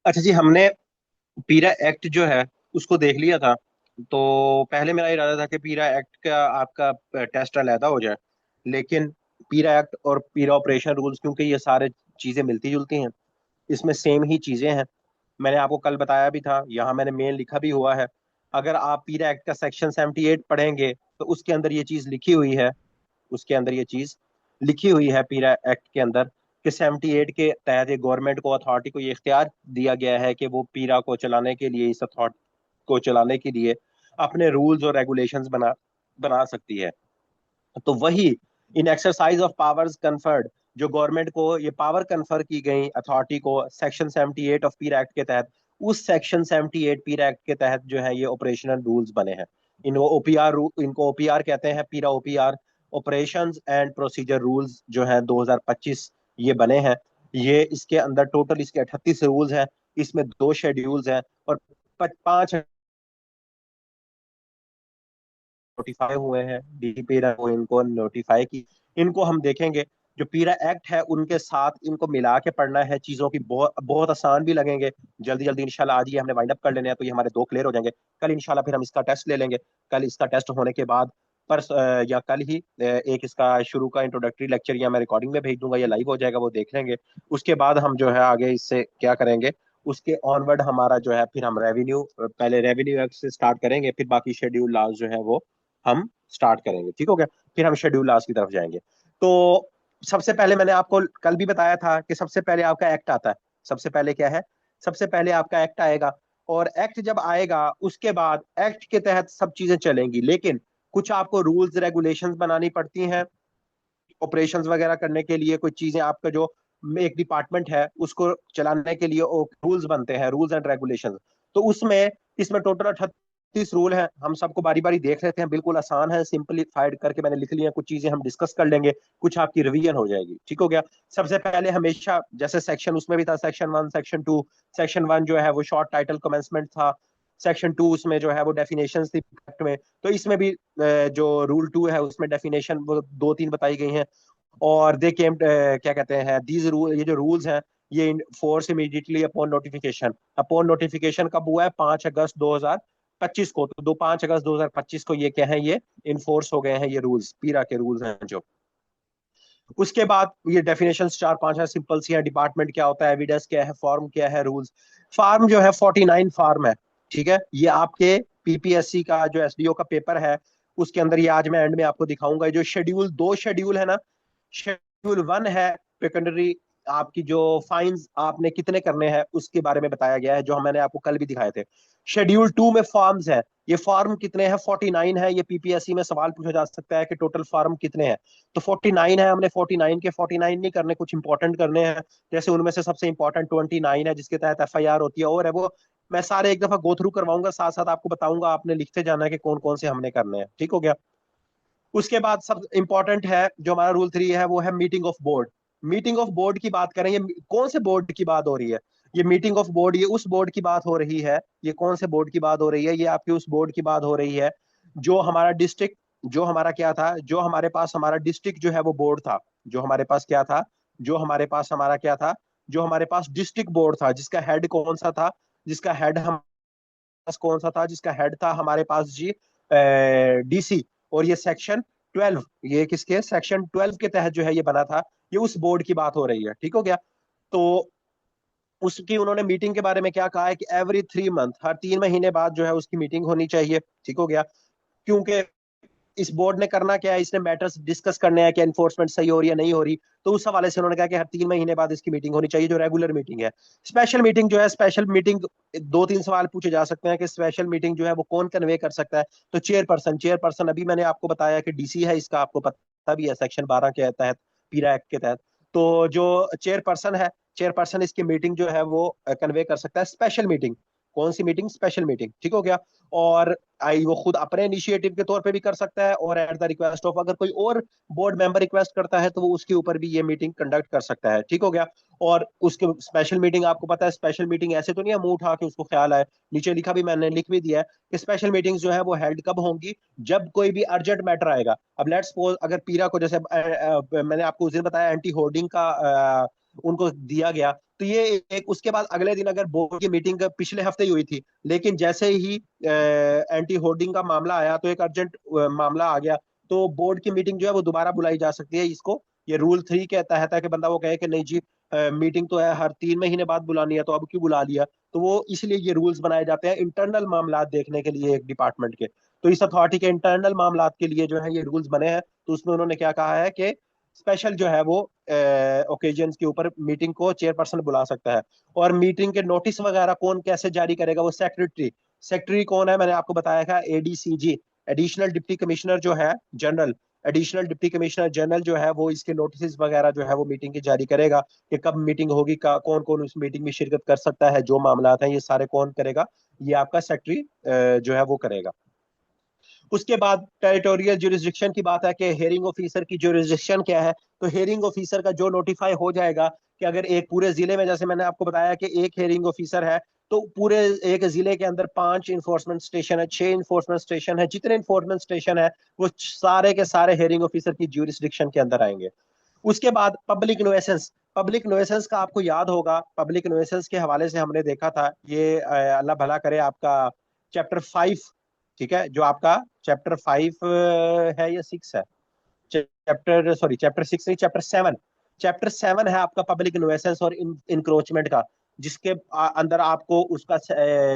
अच्छा जी, हमने पीरा एक्ट जो है उसको देख लिया था। तो पहले मेरा इरादा था कि पीरा एक्ट का आपका टेस्ट अलहदा हो जाए, लेकिन पीरा एक्ट और पीरा ऑपरेशन रूल्स, क्योंकि ये सारे चीजें मिलती जुलती हैं, इसमें सेम ही चीजें हैं। मैंने आपको कल बताया भी था, यहाँ मैंने मेन लिखा भी हुआ है। अगर आप पीरा एक्ट का सेक्शन 78 पढ़ेंगे तो उसके अंदर ये चीज लिखी हुई है। उसके अंदर ये चीज लिखी हुई है पीरा एक्ट के अंदर कि 78 के तहत ये गवर्नमेंट को, अथॉरिटी को ये इख्तियार दिया गया है कि वो पीरा को चलाने के लिए, इस अथॉरिटी को चलाने के लिए अपने रूल्स और रेगुलेशंस बना बना सकती है। तो वही, इन एक्सरसाइज ऑफ पावर्स कन्फर्ड, जो गवर्नमेंट को ये पावर कन्फर की गई अथॉरिटी को सेक्शन 78 ऑफ पीरा एक्ट के तहत, उस सेक्शन 78 पीरा एक्ट के तहत जो है ये ऑपरेशनल रूल्स बने हैं। इनको ओपीआर कहते हैं, पीरा OPR, operations and procedure rules जो है 2025 ये बने हैं। ये इसके अंदर टोटल इसके 38 रूल्स हैं। इसमें दो शेड्यूल्स हैं और पांच नोटिफाई हुए हैं। डीपीरा को इनको नोटिफाई की। इनको हम देखेंगे। जो पीरा एक्ट है उनके साथ इनको मिला के पढ़ना है। चीजों की बहुत बहुत आसान भी लगेंगे। जल्दी जल्दी इंशाल्लाह आज ही हमने वाइंड अप कर लेने हैं, तो ये हमारे दो क्लियर हो जाएंगे। कल इंशाल्लाह फिर हम इसका टेस्ट ले लेंगे। कल इसका टेस्ट होने के बाद या कल ही एक इसका शुरू का इंट्रोडक्टरी लेक्चर या मैं रिकॉर्डिंग में भेज दूंगा या लाइव हो जाएगा, वो देख लेंगे। उसके बाद हम जो है आगे इससे क्या करेंगे, उसके ऑनवर्ड हमारा जो है, फिर हम रेवेन्यू, पहले रेवेन्यू एक्ट से स्टार्ट करेंगे, फिर बाकी शेड्यूल लॉज जो है वो हम स्टार्ट करेंगे। ठीक हो गया? फिर हम शेड्यूल लास्ट की तरफ जाएंगे। तो सबसे पहले मैंने आपको कल भी बताया था कि सबसे पहले आपका एक्ट आता है। सबसे पहले क्या है? सबसे पहले आपका एक्ट आएगा। और एक्ट जब आएगा उसके बाद एक्ट के तहत सब चीजें चलेंगी, लेकिन कुछ आपको रूल्स रेगुलेशंस बनानी पड़ती हैं ऑपरेशंस वगैरह करने के लिए। कोई चीजें आपका जो एक डिपार्टमेंट है उसको चलाने के लिए रूल्स बनते हैं, रूल्स एंड रेगुलेशंस। तो उसमें इसमें टोटल 38 रूल हैं। हम सबको बारी बारी देख लेते हैं। बिल्कुल आसान है, सिंपलीफाइड करके मैंने लिख लिया। कुछ चीजें हम डिस्कस कर लेंगे, कुछ आपकी रिवीजन हो जाएगी। ठीक हो गया? सबसे पहले हमेशा जैसे सेक्शन उसमें भी था, सेक्शन 1, सेक्शन 2। सेक्शन 1 जो है वो शॉर्ट टाइटल कमेंसमेंट था। सेक्शन 2 उसमें जो है वो डेफिनेशन थी fact में। तो इसमें भी जो रूल 2 है उसमें डेफिनेशन वो दो तीन बताई गई हैं। और दे केम क्या कहते हैं, दीज रूल, ये जो रूल्स हैं ये force immediately upon notification. Upon notification कब हुआ है? 5 अगस्त 2025 को। तो 5 अगस्त 2025 को ये क्या है, ये इनफोर्स हो गए हैं, ये रूल्स पीरा के रूल्स हैं जो। उसके बाद ये डेफिनेशन चार पांच है, सिंपल सी है। डिपार्टमेंट क्या होता है, एविडेंस क्या है, फॉर्म क्या है, रूल्स। फार्म जो है 49 फार्म है। ठीक है? ये आपके पीपीएससी का जो एसडीओ का पेपर है उसके अंदर ये आज मैं एंड में आपको दिखाऊंगा। जो शेड्यूल, दो शेड्यूल है ना। शेड्यूल 1 है पेकंडरी, आपकी जो फाइन्स आपने कितने करने हैं उसके बारे में बताया गया है, जो मैंने आपको कल भी दिखाए थे। शेड्यूल 2 में फॉर्म्स है। ये फॉर्म कितने हैं? 49 है। ये पीपीएससी में सवाल पूछा जा सकता है कि टोटल फॉर्म कितने हैं। तो 49 है। हमने 49 के 49 नहीं करने, कुछ इंपॉर्टेंट करने हैं। जैसे उनमें से सबसे इंपॉर्टेंट 29 है जिसके तहत एफआईआर होती है, और है वो मैं सारे एक दफा गो थ्रू करवाऊंगा, साथ साथ आपको बताऊंगा, आपने लिखते जाना है कि कौन कौन से हमने करने हैं। ठीक हो गया? उसके बाद सब इंपॉर्टेंट है जो हमारा रूल 3 है, वो है meeting of board. Meeting of board की बात करें, ये कौन से बोर्ड की बात हो रही है? ये मीटिंग ऑफ बोर्ड, ये उस बोर्ड की बात हो रही है। ये कौन से बोर्ड की बात हो रही है? ये आपके उस बोर्ड की बात हो रही है जो हमारा डिस्ट्रिक्ट, जो हमारा क्या था, जो हमारे पास हमारा डिस्ट्रिक्ट जो है वो बोर्ड था। जो हमारे पास क्या था, जो हमारे पास हमारा क्या था, जो हमारे पास डिस्ट्रिक्ट बोर्ड था, जिसका हेड कौन सा था, जिसका हेड हम पास कौन सा था, जिसका हेड था हमारे पास जी डीसी। और ये सेक्शन 12, ये किसके सेक्शन 12 के तहत जो है ये बना था। ये उस बोर्ड की बात हो रही है। ठीक हो गया? तो उसकी उन्होंने मीटिंग के बारे में क्या कहा है कि एवरी 3 मंथ, हर 3 महीने बाद जो है उसकी मीटिंग होनी चाहिए। ठीक हो गया? क्योंकि इस बोर्ड ने करना क्या है, इसने मैटर्स डिस्कस करने हैं कि एनफोर्समेंट सही हो रही है नहीं हो रही। तो उस हवाले से उन्होंने कहा कि हर 3 महीने बाद इसकी मीटिंग होनी चाहिए, जो रेगुलर मीटिंग है। स्पेशल मीटिंग जो है, स्पेशल मीटिंग दो तीन सवाल पूछे जा सकते हैं कि स्पेशल मीटिंग जो है वो कौन कन्वे कर सकता है। तो चेयरपर्सन, चेयरपर्सन अभी मैंने आपको बताया कि डीसी है, इसका आपको पता भी है, सेक्शन 12 के तहत, पीरा एक्ट के तहत। तो जो चेयरपर्सन है, चेयरपर्सन इसकी मीटिंग जो है वो कन्वे कर सकता है। स्पेशल मीटिंग, कौन सी मीटिंग? Special meeting. ठीक हो गया? और आई वो खुद अपने इनिशिएटिव के तौर पे भी कर सकता है, और एट द रिक्वेस्ट ऑफ अगर कोई और बोर्ड मेंबर रिक्वेस्ट करता है तो वो उसके ऊपर भी ये मीटिंग कंडक्ट कर सकता है। ठीक हो गया। और उसके स्पेशल मीटिंग, आपको पता है स्पेशल मीटिंग ऐसे तो नहीं है मुंह उठा के उसको ख्याल आए, नीचे लिखा भी, मैंने लिख भी दिया है कि स्पेशल मीटिंग्स जो है वो हेल्ड कब होंगी, जब कोई भी अर्जेंट मैटर आएगा। अब लेट्स सपोज अगर पीरा को, जैसे मैंने आपको उस दिन बताया एंटी होर्डिंग का उनको दिया गया, तो ये एक उसके बाद अगले दिन अगर बोर्ड की मीटिंग पिछले हफ्ते ही हुई थी, लेकिन जैसे ही एंटी होर्डिंग का मामला आया तो एक अर्जेंट मामला आ गया, तो बोर्ड की मीटिंग जो है वो दोबारा बुलाई जा सकती है। इसको ये रूल 3 के तहत है कि बंदा वो कहे कि नहीं जी मीटिंग तो है हर 3 महीने बाद बुलानी है, तो अब क्यों बुला लिया। तो वो इसलिए ये रूल्स बनाए जाते हैं इंटरनल मामला देखने के लिए एक डिपार्टमेंट के। तो इस अथॉरिटी के इंटरनल मामला के लिए जो है ये रूल्स बने हैं। तो उसमें उन्होंने क्या कहा है कि स्पेशल जो है वो ओकेजन्स के ऊपर मीटिंग को चेयरपर्सन बुला सकता है। और मीटिंग के नोटिस वगैरह कौन कैसे जारी करेगा, वो सेक्रेटरी। सेक्रेटरी कौन है, मैंने आपको बताया था, एडीसीजी, एडिशनल डिप्टी कमिश्नर जो है general, additional deputy commissioner general जो है वो इसके नोटिस वगैरह जो है वो मीटिंग की जारी करेगा कि कब मीटिंग होगी, कौन कौन उस मीटिंग में शिरकत कर सकता है, जो मामला हैं ये सारे कौन करेगा, ये आपका सेक्रेटरी जो है वो करेगा। उसके बाद टेरिटोरियल जुरिस्डिक्शन की बात है कि हेयरिंग ऑफिसर की जुरिस्डिक्शन क्या है। तो हेयरिंग ऑफिसर का जो नोटिफाई हो जाएगा कि अगर एक पूरे जिले में, जैसे मैंने आपको बताया कि एक हेयरिंग ऑफिसर है, तो पूरे एक जिले के अंदर 5 इन्फोर्समेंट स्टेशन है, 6 इन्फोर्समेंट स्टेशन है, जितने इन्फोर्समेंट स्टेशन है वो सारे के सारे हेयरिंग ऑफिसर की ज्यूरिस्डिक्शन के अंदर आएंगे। उसके बाद पब्लिक नुएसेंस। पब्लिक नुएसेंस का आपको याद होगा, पब्लिक नुएसेंस के हवाले से हमने देखा था ये अल्लाह भला करे आपका चैप्टर 5, ठीक है, जो आपका चैप्टर 5 है या 6 है, चैप्टर सॉरी चैप्टर 6 नहीं, चैप्टर 7। चैप्टर 7 है आपका पब्लिक नुएसेंस और इंक्रोचमेंट का, जिसके अंदर आपको उसका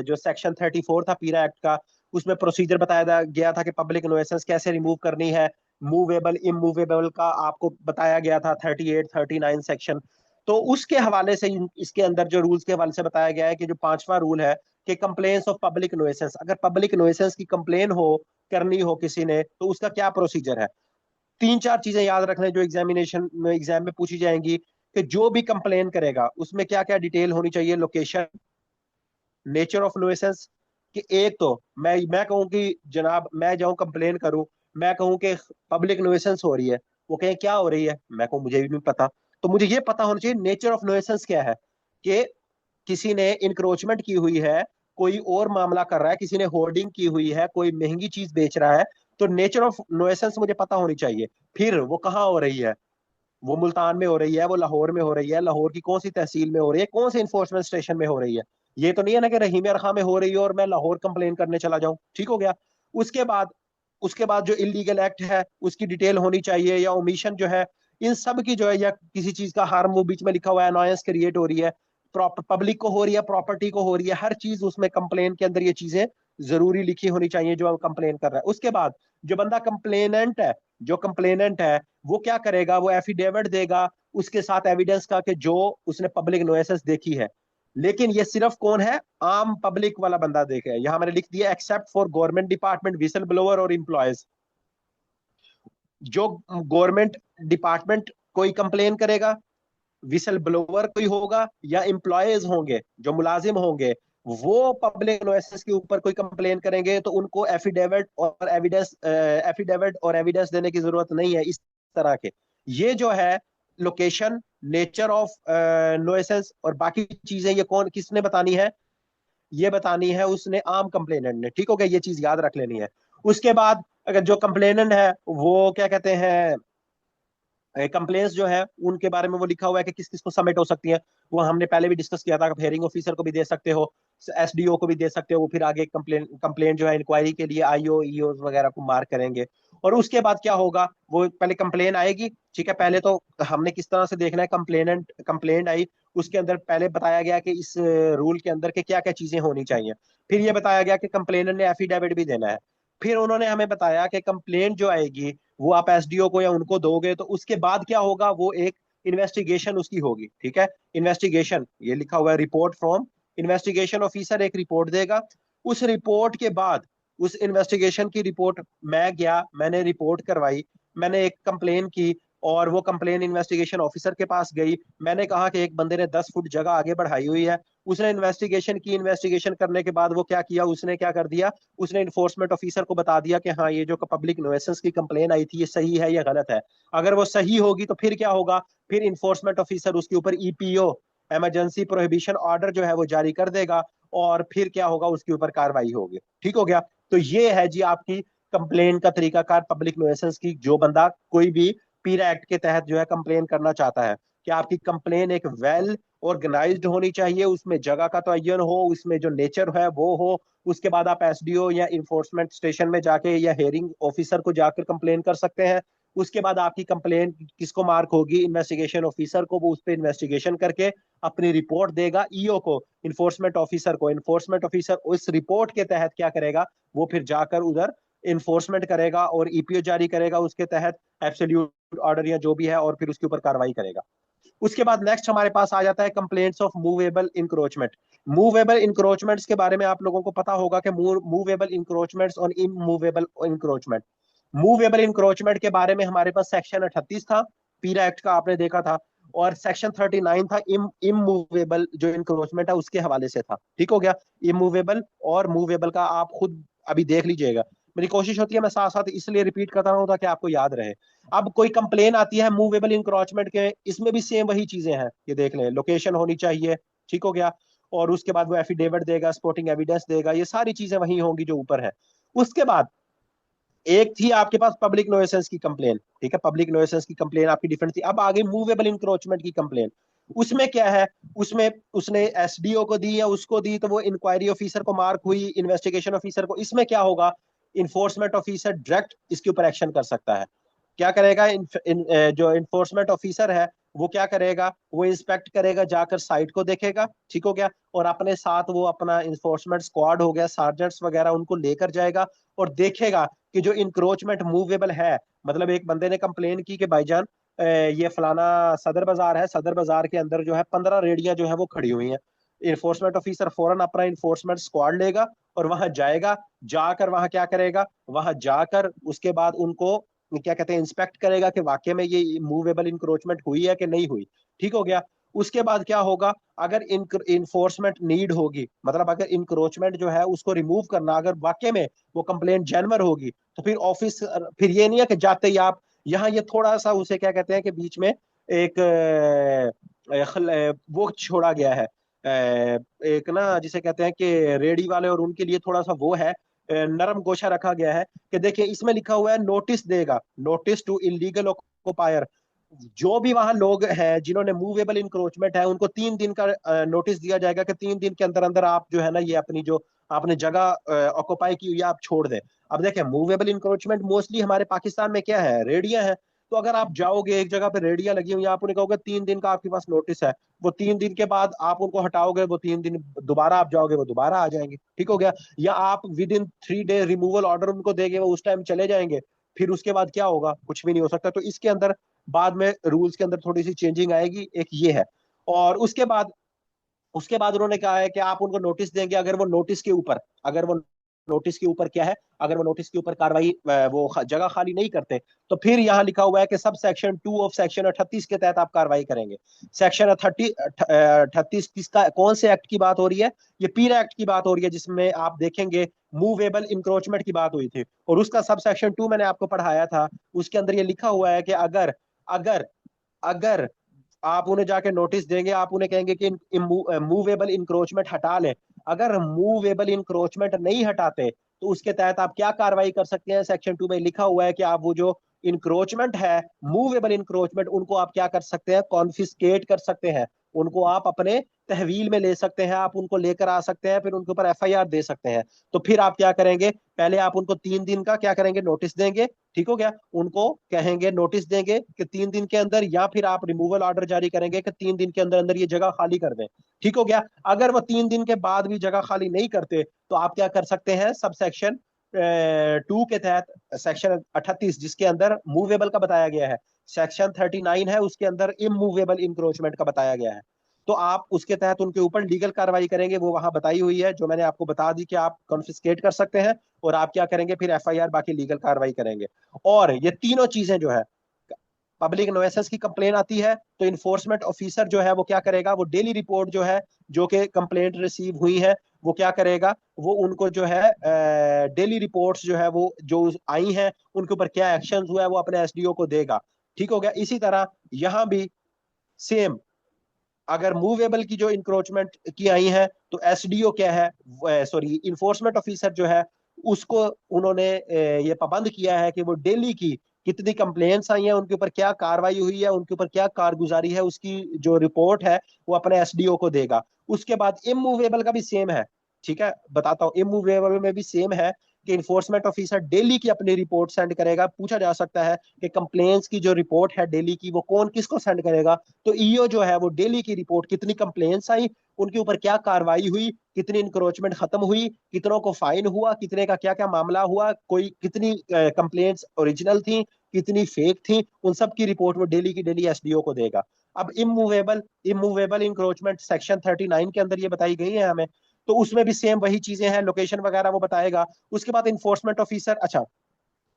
जो सेक्शन 34 था पीरा एक्ट का, उसमें प्रोसीजर बताया गया था कि पब्लिक नुएसेंस कैसे रिमूव करनी है, मूवेबल इमूवेबल का आपको बताया गया था 38 39 सेक्शन। तो उसके हवाले से इसके अंदर जो रूल्स के हवाले से बताया गया है कि जो 5वां रूल है कि कंप्लेन्स ऑफ पब्लिक नुएसेंस, अगर पब्लिक नुएसेंस की कंप्लेन हो, करनी हो किसी ने, तो उसका क्या प्रोसीजर है। 3 4 चीजें याद रखना जो एग्जाम में पूछी जाएंगी कि जो भी कंप्लेन करेगा उसमें क्या क्या डिटेल होनी चाहिए, लोकेशन, नेचर ऑफ नुएसेंस, कि एक तो मैं कहूं कि जनाब मैं जाऊं कंप्लेन करूं, मैं कहूं कि पब्लिक नुएसेंस हो रही है, वो कहें क्या हो रही है, मैं कहूं मुझे भी नहीं पता। तो मुझे ये पता होना चाहिए नेचर ऑफ नुएसेंस क्या है, कि किसी ने इंक्रोचमेंट की हुई है, कोई और मामला कर रहा है, किसी ने होर्डिंग की हुई है, कोई महंगी चीज बेच रहा है, तो नेचर ऑफ नुएसेंस मुझे पता होनी चाहिए। फिर वो कहाँ हो रही है, वो मुल्तान में हो रही है, वो लाहौर में हो रही है, लाहौर की कौन सी तहसील में हो रही है, कौन से इन्फोर्समेंट स्टेशन में हो रही है। ये तो नहीं है ना कि रहीम खां में हो रही है और मैं लाहौर कंप्लेन करने चला जाऊं। ठीक हो गया। उसके बाद उसके बाद जो इलीगल एक्ट है उसकी डिटेल होनी चाहिए, या ओमिशन जो है, इन सब की जो है, या किसी चीज का हार्म, वो बीच में लिखा हुआ है अनॉयंस क्रिएट हो रही है, पब्लिक को हो रही है, प्रॉपर्टी को हो रही है, हर चीज उसमें कंप्लेन के अंदर ये चीजें जरूरी लिखी होनी चाहिए जो कंप्लेन कर रहा है। उसके बाद जो बंदा कंप्लेनेंट है, जो कंप्लेनेंट है वो क्या करेगा, वो एफिडेविट देगा उसके साथ एविडेंस का कि जो उसने पब्लिक नोएसेस देखी है। लेकिन ये सिर्फ कौन है, आम पब्लिक वाला बंदा देखे, यहां मैंने लिख दिया except for government department, whistle blower और इंप्लॉयज। जो गवर्नमेंट डिपार्टमेंट कोई कंप्लेन करेगा, विसल ब्लोअर कोई होगा, या एम्प्लॉयज होंगे जो मुलाजिम होंगे, वो पब्लिक नोएसेस के ऊपर कोई कंप्लेन करेंगे तो उनको एफिडेविट और एविडेंस देने की जरूरत नहीं है इस तरह के। ये जो है लोकेशन, नेचर ऑफ नोएसेस और बाकी चीजें, ये कौन किसने बतानी है, ये बतानी है उसने, आम कंप्लेनेंट ने। ठीक हो गया, ये चीज याद रख लेनी है। उसके बाद अगर जो कंप्लेनेंट है वो क्या कहते हैं, कंप्लेंट्स जो है उनके बारे में वो लिखा हुआ है कि किस किस को सबमिट हो सकती है, वो हमने पहले भी डिस्कस किया था। हेयरिंग ऑफिसर को भी दे सकते हो, एसडीओ को भी दे सकते हो, वो फिर आगे कंप्लेन जो है इंक्वायरी के लिए आईओ ईओ वगैरह को मार्क करेंगे। और उसके बाद क्या होगा, वो पहले कंप्लेन आएगी, ठीक है, पहले तो हमने किस तरह से देखना है, कंप्लेंट आई, उसके अंदर पहले बताया गया कि इस रूल के अंदर के क्या क्या चीजें होनी चाहिए। फिर ये बताया गया कि कंप्लेनर ने एफिडेविट भी देना है। फिर उन्होंने हमें बताया कि कंप्लेंट जो आएगी वो आप एसडीओ को या उनको दोगे, तो उसके बाद क्या होगा, वो एक इन्वेस्टिगेशन उसकी होगी। ठीक है, इन्वेस्टिगेशन ये लिखा हुआ है, रिपोर्ट फ्रॉम इन्वेस्टिगेशन ऑफिसर एक रिपोर्ट देगा। उस रिपोर्ट के बाद, उस इन्वेस्टिगेशन की रिपोर्ट, मैं गया, मैंने रिपोर्ट करवाई, मैंने एक कंप्लेन की, और वो कंप्लेन इन्वेस्टिगेशन ऑफिसर के पास गई। मैंने कहा कि एक बंदे ने 10 फुट जगह आगे बढ़ाई हुई है। उसने इन्वेस्टिगेशन की, इन्वेस्टिगेशन करने के बाद वो क्या किया, उसने क्या कर दिया, उसने इन्फोर्समेंट ऑफिसर को बता दिया कि हाँ, ये जो पब्लिक न्यूसेंस की कंप्लेन आई थी ये सही है या गलत है। अगर वो सही होगी तो फिर क्या होगा, फिर इन्फोर्समेंट ऑफिसर उसके ऊपर ईपीओ, इमरजेंसी प्रोहिबिशन ऑर्डर जो है वो जारी कर देगा, और फिर क्या होगा, उसके ऊपर कार्रवाई होगी। ठीक हो गया। तो ये है जी आपकी कंप्लेन का तरीकाकार पब्लिक न्यूसेंस की। जो बंदा कोई भी पीरा एक्ट के तहत जो है कंप्लेन करना चाहता है, कि आपकी कंप्लेन एक वेल ऑर्गेनाइज्ड होनी चाहिए, उसमें जगह का तयन हो, उसमें जो नेचर है वो हो। उसके बाद आप एसडीओ या इन्फोर्समेंट स्टेशन में जाके या हेयरिंग ऑफिसर को जाकर कंप्लेन कर सकते हैं। उसके बाद आपकी कंप्लेन किसको मार्क होगी, इन्वेस्टिगेशन ऑफिसर को, वो उस पर इन्वेस्टिगेशन करके अपनी रिपोर्ट देगा ईओ को, इन्फोर्समेंट ऑफिसर को। इन्फोर्समेंट ऑफिसर उस रिपोर्ट के तहत क्या करेगा, वो फिर जाकर उधर इन्फोर्समेंट करेगा और ईपीओ जारी करेगा उसके तहत, एब्सोल्यूट ऑर्डर या जो भी है, और फिर उसके ऊपर कार्रवाई करेगा। उसके बाद नेक्स्ट हमारे पास आ जाता है complaints of movable encroachment. Movable encroachments के बारे में आप लोगों को पता होगा कि मूवेबल इंक्रोचमेंट्स और इमूवेबल इंक्रोचमेंट। मूवेबल इंक्रोचमेंट के बारे में हमारे पास सेक्शन 38 था, पीरा एक्ट का आपने देखा था, और सेक्शन 39 था इमूवेबल जो इंक्रोचमेंट है उसके हवाले से था। ठीक हो गया। इमूवेबल और मूवेबल का आप खुद अभी देख लीजिएगा। मेरी कोशिश होती है मैं साथ साथ इसलिए रिपीट करता रहूं ताकि आपको याद रहे। अब कोई कंप्लेन आती है मूवेबल इंक्रोचमेंट के, इसमें भी सेम वही चीजें हैं, ये देख लें, लोकेशन होनी चाहिए। ठीक हो गया। और उसके बाद वो एफिडेविट देगा, स्पोर्टिंग एविडेंस देगा, ये सारी चीजें वही होंगी जो ऊपर है। उसके बाद एक थी आपके पास पब्लिक नोएसेंस की कंप्लेन। ठीक है, पब्लिक नोएसेंस की कंप्लेन आपकी डिफरेंट थी। अब आगे मूवेबल इंक्रोचमेंट की कंप्लेन। उसमें क्या है, उसमें उसने एसडीओ को दी या उसको दी तो वो इंक्वायरी ऑफिसर को मार्क हुई, इन्वेस्टिगेशन ऑफिसर को। इसमें क्या होगा, इन्फोर्समेंट ऑफिसर डायरेक्ट इसके ऊपर एक्शन कर सकता है। क्या करेगा, जो इन्फोर्समेंट ऑफिसर है वो क्या करेगा, वो इंस्पेक्ट करेगा, जाकर साइट को देखेगा। ठीक हो गया। और अपने साथ वो अपना इन्फोर्समेंट स्क्वाड हो गया, सार्जेंट्स वगैरह, उनको लेकर जाएगा और देखेगा कि जो इंक्रोचमेंट मूवेबल है। मतलब एक बंदे ने कंप्लेन की कि भाईजान ये फलाना सदर बाजार है, सदर बाजार के अंदर जो है 15 रेडियां जो है वो खड़ी हुई हैं। इन्फोर्समेंट ऑफिसर फौरन अपना इन्फोर्समेंट स्क्वाड लेगा और वहां जाएगा। जाकर वहां क्या करेगा, वहां जाकर उसके बाद उनको क्या कहते हैं, इंस्पेक्ट करेगा कि वाकई में ये मूवेबल इंक्रोचमेंट हुई है कि नहीं हुई। ठीक हो गया। उसके बाद क्या होगा, अगर इन्फोर्समेंट नीड होगी, मतलब अगर इंक्रोचमेंट जो है उसको रिमूव करना, अगर वाकई में वो कंप्लेंट जेन्युइन होगी, तो फिर ऑफिस, फिर ये नहीं है कि जाते ही आप यहाँ, ये थोड़ा सा उसे क्या कहते हैं कि बीच में एक वो छोड़ा गया है, एक ना जिसे कहते हैं कि रेडी वाले और उनके लिए थोड़ा सा वो है, नरम गोशा रखा गया है। कि देखिए इसमें लिखा हुआ है नोटिस देगा, नोटिस टू इलीगल ऑक्युपायर। जो भी वहां लोग हैं जिन्होंने मूवेबल इंक्रोचमेंट है, उनको 3 दिन का नोटिस दिया जाएगा कि 3 दिन के अंदर अंदर आप जो है ना, ये अपनी जो आपने जगह ऑक्युपाई की हुई है आप छोड़ दें। अब देखें, मूवेबल इंक्रोचमेंट मोस्टली हमारे पाकिस्तान में क्या है, रेडिया है। तो अगर आप जाओगे एक जगह पे रेडिया लगी हुई है, आप उन्हें कहोगे 3 दिन का आपके पास नोटिस है, वो 3 दिन के बाद आप उनको हटाओगे, वो 3 दिन दोबारा आप जाओगे वो दोबारा आ जाएंगे। ठीक हो गया। या आप with in 3 day removal order उनको देंगे, वो उस टाइम चले जाएंगे। फिर उसके बाद क्या होगा, कुछ भी नहीं हो सकता। तो इसके अंदर बाद में रूल्स के अंदर थोड़ी सी चेंजिंग आएगी, एक ये है। और उसके बाद उन्होंने कहा है कि आप उनको नोटिस देंगे, अगर वो नोटिस के ऊपर क्या है, अगर वो नोटिस के ऊपर कार्रवाई वो जगह खाली नहीं करते, तो फिर यहाँ लिखा हुआ है कि सब सेक्शन 2 ऑफ सेक्शन 38 के तहत आप कार्रवाई करेंगे। सेक्शन 38 किसका, कौन से एक्ट की बात हो रही है, ये पीरा एक्ट की बात हो रही है, जिसमें आप देखेंगे मूवेबल इंक्रोचमेंट की बात हुई थी। और उसका सब सेक्शन 2 मैंने आपको पढ़ाया था। उसके अंदर ये लिखा हुआ है कि अगर अगर अगर आप उन्हें जाके नोटिस देंगे, आप उन्हें कहेंगे कि मूवेबल इंक्रोचमेंट हटा लें। अगर मूवेबल इंक्रोचमेंट नहीं हटाते तो उसके तहत आप क्या कार्रवाई कर सकते हैं, सेक्शन 2 में लिखा हुआ है कि आप वो जो इंक्रोचमेंट है, मूवेबल इंक्रोचमेंट, उनको आप क्या कर सकते हैं, कॉन्फिस्केट कर सकते हैं। उनको आप अपने तहवील में ले सकते हैं, आप उनको लेकर आ सकते हैं, फिर उनके ऊपर एफआईआर दे सकते हैं। तो फिर आप क्या करेंगे, पहले आप उनको 3 दिन का क्या करेंगे, नोटिस देंगे। ठीक हो गया। उनको कहेंगे, नोटिस देंगे कि 3 दिन के अंदर, या फिर आप रिमूवल ऑर्डर जारी करेंगे कि 3 दिन के अंदर अंदर ये जगह खाली कर दें। ठीक हो गया। अगर वो 3 दिन के बाद भी जगह खाली नहीं करते, तो आप क्या कर सकते हैं, सब सेक्शन 2 के तहत सेक्शन 38 जिसके अंदर मूवेबल का बताया गया है, सेक्शन 39 है उसके अंदर इमूवेबल इंक्रोचमेंट का बताया गया है। तो आप उसके तहत उनके ऊपर लीगल कार्रवाई करेंगे, वो वहां बताई हुई है जो मैंने आपको बता दी कि आप कॉन्फिस्केट कर सकते हैं। और आप क्या करेंगे, फिर एफआईआर बाकी लीगल कार्रवाई करेंगे। और ये तीनों चीजें जो है, पब्लिक नोएसेंस की कंप्लेन आती है तो इन्फोर्समेंट ऑफिसर जो है वो क्या करेगा, वो डेली रिपोर्ट जो है, जो कि कंप्लेंट रिसीव हुई है, वो क्या करेगा, वो उनको जो है डेली रिपोर्ट्स जो है वो जो आई हैं उनके ऊपर क्या एक्शन हुआ है वो अपने एसडीओ को देगा। ठीक हो गया। इसी तरह यहां भी सेम, अगर मूवेबल की जो इंक्रोचमेंट की आई है तो एसडीओ क्या है, सॉरी इन्फोर्समेंट ऑफिसर जो है उसको उन्होंने ये पाबंद किया है कि वो डेली की कितनी कंप्लेंट्स आई हैं, उनके ऊपर क्या कार्रवाई हुई है, उनके ऊपर क्या कारगुजारी है, उसकी जो रिपोर्ट है वो अपने एसडीओ को देगा। उसके बाद इमूवेबल का भी सेम है। ठीक है, बताता हूँ। इमूवेबल में भी सेम है कि इन्फोर्समेंट ऑफिसर डेली की अपनी रिपोर्ट सेंड करेगा। पूछा जा सकता है कि कंप्लेंट्स की जो रिपोर्ट है डेली की वो कौन किसको सेंड करेगा, तो ईओ जो है वो डेली की रिपोर्ट, कितनी कंप्लेंट्स आई, उनके ऊपर क्या कार्रवाई हुई, कितनी इंक्रोचमेंट खत्म हुई, कितनों को फाइन हुआ, कितने का क्या क्या मामला हुआ, कोई कितनी कंप्लेंट्स ओरिजिनल थी, कितनी फेक थी, उन सब की रिपोर्ट वो डेली की डेली एसडीओ को देगा। अब इमूवेबल इमूवेबल इंक्रोचमेंट सेक्शन 39 के अंदर ये बताई गई है हमें, तो उसमें भी सेम वही चीजें हैं, लोकेशन वगैरह वो बताएगा। उसके बाद इन्फोर्समेंट ऑफिसर, अच्छा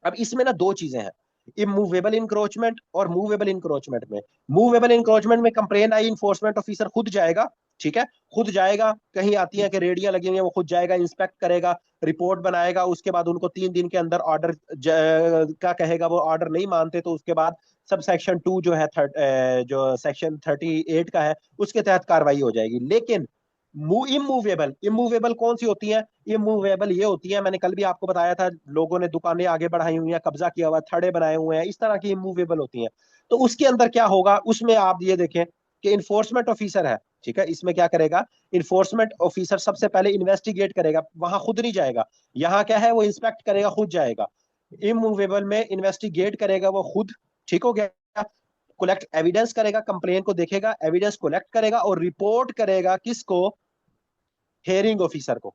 अब इसमें ना दो चीजें हैं, इमूवेबल इंक्रोचमेंट और मूवेबल इंक्रोचमेंट में। मूवेबल इंक्रोचमेंट में कंप्लेन आई, इन्फोर्समेंट ऑफिसर खुद जाएगा। ठीक है, खुद जाएगा, कहीं आती है कि रेडियां लगी हुई है, वो खुद जाएगा, इंस्पेक्ट करेगा, रिपोर्ट बनाएगा, उसके बाद उनको 3 दिन के अंदर ऑर्डर का कहेगा, वो ऑर्डर नहीं मानते तो उसके बाद सब सेक्शन 2 जो है जो सेक्शन 38 का है उसके तहत कार्रवाई हो जाएगी। लेकिन इमूवेबल इमूवेबल कौन सी होती है? इमूवेबल ये होती है, मैंने कल भी आपको बताया था, लोगों ने दुकानें आगे बढ़ाई हुई हैं, कब्जा किया हुआ, थड़े बनाए हुए हैं, इस तरह की इमूवेबल होती हैं। तो उसके अंदर क्या होगा, उसमें आप ये देखें कि इन्फोर्समेंट ऑफिसर है। ठीक है, इसमें क्या करेगा, इन्फोर्समेंट ऑफिसर सबसे पहले इन्वेस्टिगेट करेगा, वहां खुद नहीं जाएगा। यहाँ क्या है, वो इंस्पेक्ट करेगा, खुद जाएगा। इमूवेबल में इन्वेस्टिगेट करेगा वो खुद। ठीक हो गया। कलेक्ट एविडेंस करेगा, कंप्लेन को देखेगा, एविडेंस कलेक्ट करेगा और रिपोर्ट करेगा किसको, हेयरिंग ऑफिसर को।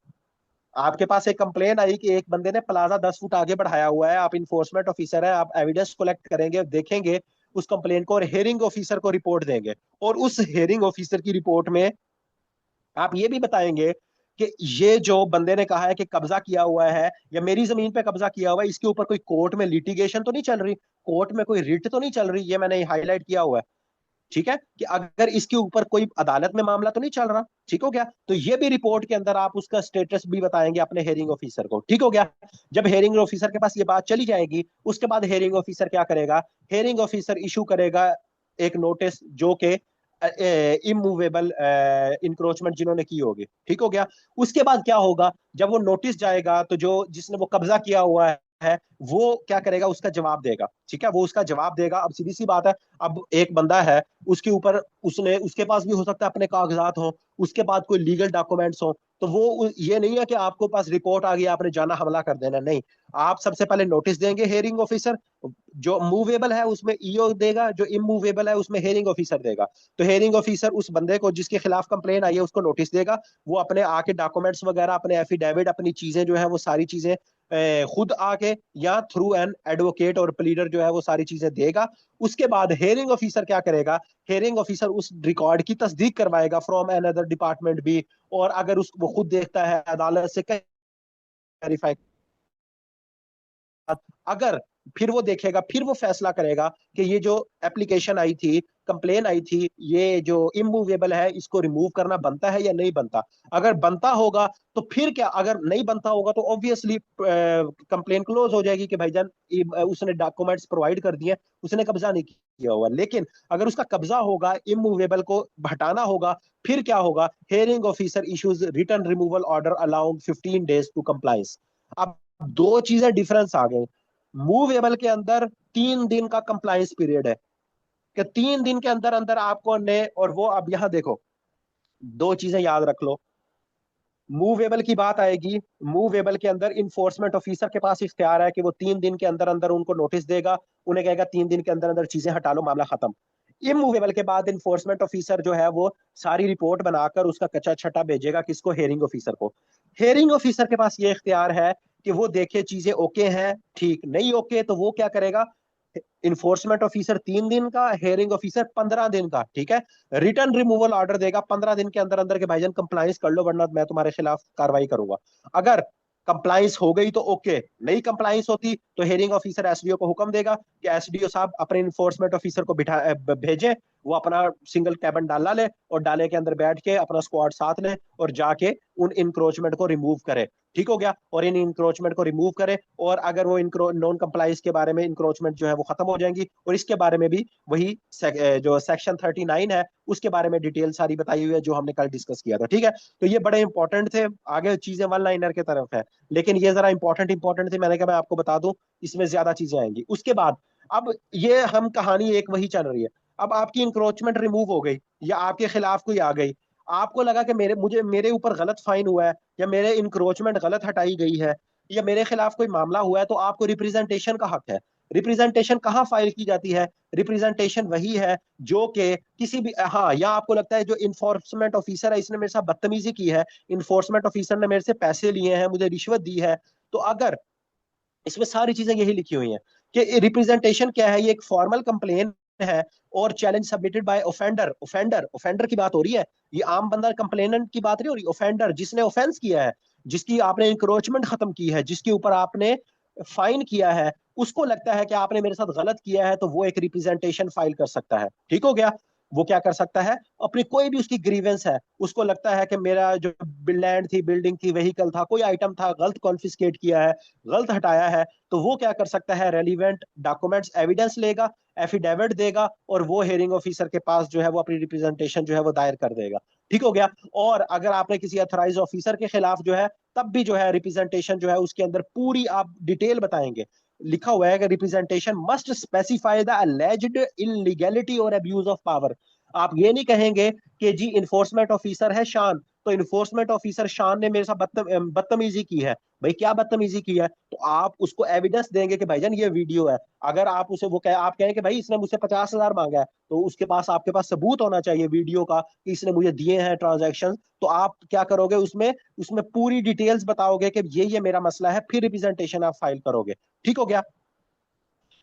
आपके पास एक कंप्लेन आई कि एक बंदे ने प्लाजा 10 फुट आगे बढ़ाया हुआ है, आप इन्फोर्समेंट ऑफिसर है, आप एविडेंस कलेक्ट करेंगे, देखेंगे उस कंप्लेन को और हेयरिंग ऑफिसर को रिपोर्ट देंगे। और उस हेयरिंग ऑफिसर की रिपोर्ट में आप ये भी बताएंगे कि ये जो बंदे ने कहा है कि कब्जा किया हुआ है या मेरी जमीन पे कब्जा किया हुआ है, इसके ऊपर कोई कोर्ट में लिटिगेशन तो नहीं चल रही, कोर्ट में कोई रिट तो नहीं चल रही, ये मैंने हाईलाइट किया हुआ है। ठीक है, कि अगर इसके ऊपर कोई अदालत में मामला तो नहीं चल रहा। ठीक हो गया, तो ये भी रिपोर्ट के अंदर आप उसका स्टेटस भी बताएंगे अपने हेयरिंग ऑफिसर को। ठीक हो गया। जब हेयरिंग ऑफिसर के पास ये बात चली जाएगी, उसके बाद हेयरिंग ऑफिसर क्या करेगा, हेयरिंग ऑफिसर इशू करेगा एक नोटिस जो कि इमूवेबल इंक्रोचमेंट जिन्होंने की होगी। ठीक हो गया। उसके बाद क्या होगा, जब वो नोटिस जाएगा तो जो जिसने वो कब्जा किया हुआ है वो क्या करेगा, उसका जवाब देगा। ठीक है, वो उसका जवाब देगा। अब सीधी सी बात है, अब एक बंदा है, उसके ऊपर उसने, उसके पास भी हो सकता है अपने कागजात हो, उसके बाद कोई लीगल डॉक्यूमेंट्स हो, तो वो ये नहीं है कि आपको पास रिपोर्ट आ गई आपने जाना हमला कर देना, नहीं। आप सबसे पहले नोटिस देंगे हेयरिंग ऑफिसर, जो मूवेबल है उसमें ईओ देगा, जो इमूवेबल है उसमें हेयरिंग ऑफिसर देगा। तो हेयरिंग ऑफिसर उस बंदे को जिसके खिलाफ कंप्लेन आई है उसको नोटिस देगा, वो अपने आके डॉक्यूमेंट्स वगैरह, अपने एफिडेविट, अपनी चीजें जो है वो सारी चीजें खुद आके या थ्रू एन एडवोकेट और प्लीडर जो है वो सारी चीजें देगा। उसके बाद हेयरिंग ऑफिसर क्या करेगा, हेयरिंग ऑफिसर उस रिकॉर्ड की तस्दीक करवाएगा फ्रॉम एन अदर डिपार्टमेंट भी, और अगर उस वो खुद देखता है अदालत से वेरीफाई, अगर फिर वो देखेगा, फिर वो फैसला करेगा कि ये जो एप्लीकेशन आई थी, कंप्लेन आई थी, ये जो इमूवेबल है इसको रिमूव करना बनता है या नहीं बनता। अगर बनता होगा तो फिर क्या, अगर नहीं बनता होगा तो ऑब्वियसली कंप्लेन क्लोज हो जाएगी कि भाईजान उसने डॉक्यूमेंट्स प्रोवाइड कर दिए, उसने कब्जा नहीं किया हुआ। लेकिन अगर उसका कब्जा होगा, इमूवेबल को हटाना होगा, फिर क्या होगा, hearing officer issues return removal order allowing 15 days to compliance. अब दो चीजें डिफरेंस आ गई। मूवेबल के अंदर 3 दिन का कंप्लायंस पीरियड है, कि 3 दिन के अंदर अंदर आपको ने, और वो अब यहां देखो, दो चीजें याद रख लो। मूवेबल की बात आएगी, मूवेबल के अंदर इन्फोर्समेंट ऑफिसर के पास इख्तियार है कि वो 3 दिन के अंदर अंदर उनको नोटिस देगा, उन्हें कहेगा 3 दिन के अंदर अंदर चीजें हटा लो, मामला खत्म। इमूवेबल के बाद इन्फोर्समेंट ऑफिसर जो है वो सारी रिपोर्ट बनाकर उसका कच्चा छट्टा भेजेगा किसको, हेयरिंग ऑफिसर को। हेयरिंग ऑफिसर के पास ये इख्तियार है कि वो देखे चीजें ओके हैं, ठीक, नहीं ओके तो वो क्या करेगा, इन्फोर्समेंट ऑफिसर 3 दिन का, हेयरिंग ऑफिसर 15 दिन का। ठीक है, रिटर्न रिमूवल ऑर्डर देगा 15 दिन के अंदर अंदर के भाईजान कंप्लाइंस कर लो वरना मैं तुम्हारे खिलाफ कार्रवाई करूंगा। अगर कंप्लाइंस हो गई तो ओके, नहीं कंप्लाइंस होती तो हेयरिंग ऑफिसर एसडीओ को हुक्म देगा कि एसडीओ साहब अपने इन्फोर्समेंट ऑफिसर को भेजें, वो अपना सिंगल कैबिन डाला ले और डाले के अंदर बैठ के अपना स्क्वाड साथ ले और जाके उन इंक्रोचमेंट को रिमूव करे। ठीक हो गया, और इन इंक्रोचमेंट को रिमूव करे, और अगर वो नॉन कंप्लाइंस के बारे में इंक्रोचमेंट जो है वो खत्म हो जाएंगी, और इसके बारे में भी वही जो सेक्शन 39 है उसके बारे में डिटेल सारी बताई हुई है जो हमने कल डिस्कस किया था। ठीक है, तो ये बड़े इंपॉर्टेंट थे, आगे चीजें वन लाइनर की तरफ है, लेकिन ये जरा इंपॉर्टेंट इंपॉर्टेंट थी, मैंने कहा मैं आपको बता दूं, इसमें ज्यादा चीजें आएंगी। उसके बाद अब ये हम कहानी एक वही चल रही है, अब आपकी इंक्रोचमेंट रिमूव हो गई या आपके खिलाफ कोई आ गई, आपको लगा कि मेरे ऊपर गलत फाइन हुआ है, या मेरे इंक्रोचमेंट गलत हटाई गई है, या मेरे खिलाफ कोई मामला हुआ है, तो आपको रिप्रेजेंटेशन का हक है। रिप्रेजेंटेशन कहाँ फाइल की जाती है? रिप्रेजेंटेशन वही है जो कि किसी भी, हाँ, या आपको लगता है जो इन्फोर्समेंट ऑफिसर है इसने मेरे साथ बदतमीजी की है, इन्फोर्समेंट ऑफिसर ने मेरे से पैसे लिए हैं, मुझे रिश्वत दी है, तो अगर इसमें सारी चीजें यही लिखी हुई हैं कि रिप्रेजेंटेशन क्या है, ये एक फॉर्मल कंप्लेन है और challenge submitted by offender. Offender offender की बात हो रही है, ये आम बंदा कंप्लेनेंट की बात नहीं हो रही, ऑफेंडर जिसने ऑफेंस किया है, जिसकी आपने इंक्रोचमेंट खत्म की है, जिसके ऊपर आपने फाइन किया है, उसको लगता है कि आपने मेरे साथ गलत किया है, तो वो एक रिप्रेजेंटेशन फाइल कर सकता है। ठीक हो गया, वो क्या कर सकता है, अपनी कोई भी उसकी ग्रीवेंस है, उसको लगता है कि मेरा जो लैंड थी, बिल्डिंग थी, व्हीकल था, कोई आइटम था, गलत कॉन्फिस्केट किया है, गलत हटाया है, तो वो क्या कर सकता है, रेलिवेंट डॉक्यूमेंट्स एविडेंस लेगा, एफिडेविट देगा, और वो हेयरिंग ऑफिसर के पास जो है वो अपनी रिप्रेजेंटेशन जो है वो दायर कर देगा। ठीक हो गया, और अगर आपने किसी अथोराइज ऑफिसर के खिलाफ जो है, तब भी जो है रिप्रेजेंटेशन जो है उसके अंदर पूरी आप डिटेल बताएंगे, लिखा हुआ है कि representation must specify the alleged illegality और अब्यूज ऑफ पावर। आप ये नहीं कहेंगे कि जी इन्फोर्समेंट ऑफिसर है शान, तो इन्फोर्समेंट ऑफिसर शान ने मेरे साथ बदतमीजी की है, भाई क्या बदतमीजी की है, तो आप उसको एविडेंस देंगे कि भाईजान ये वीडियो है। अगर आप उसे वो कहे, आप कहें कि भाई इसने मुझसे 50,000 मांगा है, तो उसके पास, आपके पास सबूत होना चाहिए वीडियो का कि इसने मुझे दिए हैं ट्रांजैक्शन, तो आप क्या करोगे, उसमें उसमें पूरी डिटेल्स बताओगे कि ये मेरा मसला है, फिर रिप्रेजेंटेशन आप फाइल करोगे। ठीक हो गया,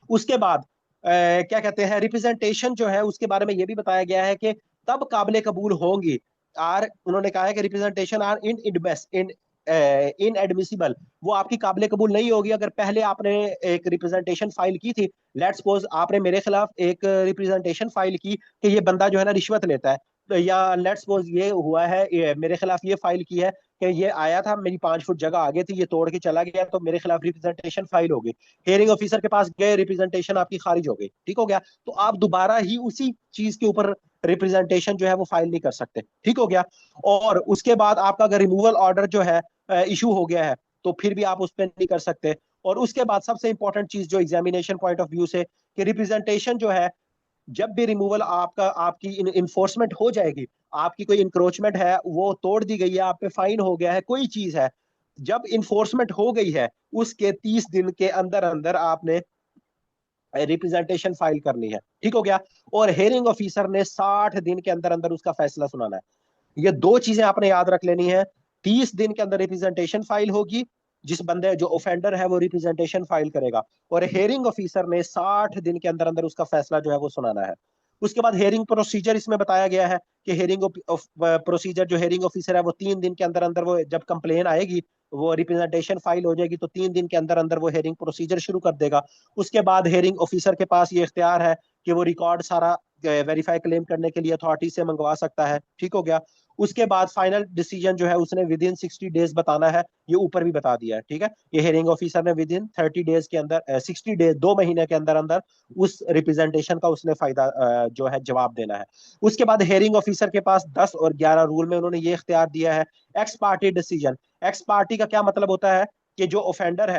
उसके बाद क्या कहते हैं, रिप्रेजेंटेशन जो है उसके बारे में यह भी बताया गया है कि तब काबिल कबूल होंगी, आर उन्होंने कहा है कि रिप्रेजेंटेशन आर इन एडमिसिबल, वो आपकी काबिल कबूल नहीं होगी अगर पहले आपने एक रिप्रेजेंटेशन फाइल की थी। लेट्स सपोज आपने मेरे खिलाफ एक रिप्रेजेंटेशन फाइल की कि ये बंदा जो है ना रिश्वत लेता है, तो या लेट्स सपोज ये हुआ है, मेरे खिलाफ ये फाइल की है कि ये आया था, मेरी 5 फुट जगह आगे थी, ये तोड़ के चला गया, तो मेरे खिलाफ रिप्रेजेंटेशन फाइल हो गई, हेयरिंग ऑफिसर के पास गए, रिप्रेजेंटेशन आपकी खारिज हो गई। ठीक हो गया, तो आप दोबारा ही उसी चीज के ऊपर रिप्रेजेंटेशन जो है वो फाइल नहीं कर सकते। ठीक हो गया, और उसके बाद आपका अगर रिमूवल ऑर्डर जो है इशू हो गया है, तो फिर भी आप उस पर नहीं कर सकते। और उसके बाद सबसे इंपॉर्टेंट चीज जो एग्जामिनेशन पॉइंट ऑफ व्यू से, कि रिप्रेजेंटेशन जो है, जब भी रिमूवल आपका, आपकी इन्फोर्समेंट हो जाएगी, आपकी कोई इंक्रोचमेंट है वो तोड़ दी गई है, आप पे फाइन हो गया है, कोई चीज है, जब इन्फोर्समेंट हो गई है उसके 30 दिन के अंदर अंदर आपने रिप्रेजेंटेशन फाइल करनी है। ठीक हो गया, और हेयरिंग ऑफिसर ने 60 दिन के अंदर अंदर उसका फैसला सुनाना है। ये दो चीजें आपने याद रख लेनी है, 30 दिन के अंदर रिप्रेजेंटेशन फाइल होगी, जिस बंदे जो ऑफेंडर है वो रिप्रेजेंटेशन फाइल करेगा, और हेयरिंग ऑफिसर ने 60 दिन के अंदर अंदर उसका फैसला जो है वो सुनाना है। उसके बाद हेयरिंग प्रोसीजर इसमें बताया गया है कि हेयरिंग प्रोसीजर, जो हेयरिंग ऑफिसर है वो 3 दिन के अंदर अंदर, वो जब कंप्लेन आएगी, वो रिप्रेजेंटेशन फाइल हो जाएगी, तो 3 दिन के अंदर अंदर वो हेयरिंग प्रोसीजर शुरू कर देगा। उसके बाद हेयरिंग ऑफिसर के पास ये इख्तियार है कि वो रिकॉर्ड सारा वेरीफाई क्लेम करने के लिए अथॉरिटी से मंगवा सकता है। ठीक हो गया, उसके बाद फाइनल डिसीजन जो है उसने विद इन 60 डेज बताना है, ये ऊपर भी बता दिया है। ठीक है, ये हेयरिंग ऑफिसर ने विद इन 30 डेज के अंदर, 60 डेज, 2 महीने के अंदर अंदर उस रिप्रेजेंटेशन का उसने फायदा जो है जवाब देना है। उसके बाद हेयरिंग ऑफिसर के पास 10 और 11 रूल में उन्होंने ये इख्तियार दिया है, x party decision. X party का क्या मतलब होता है, कि जो ऑफेंडर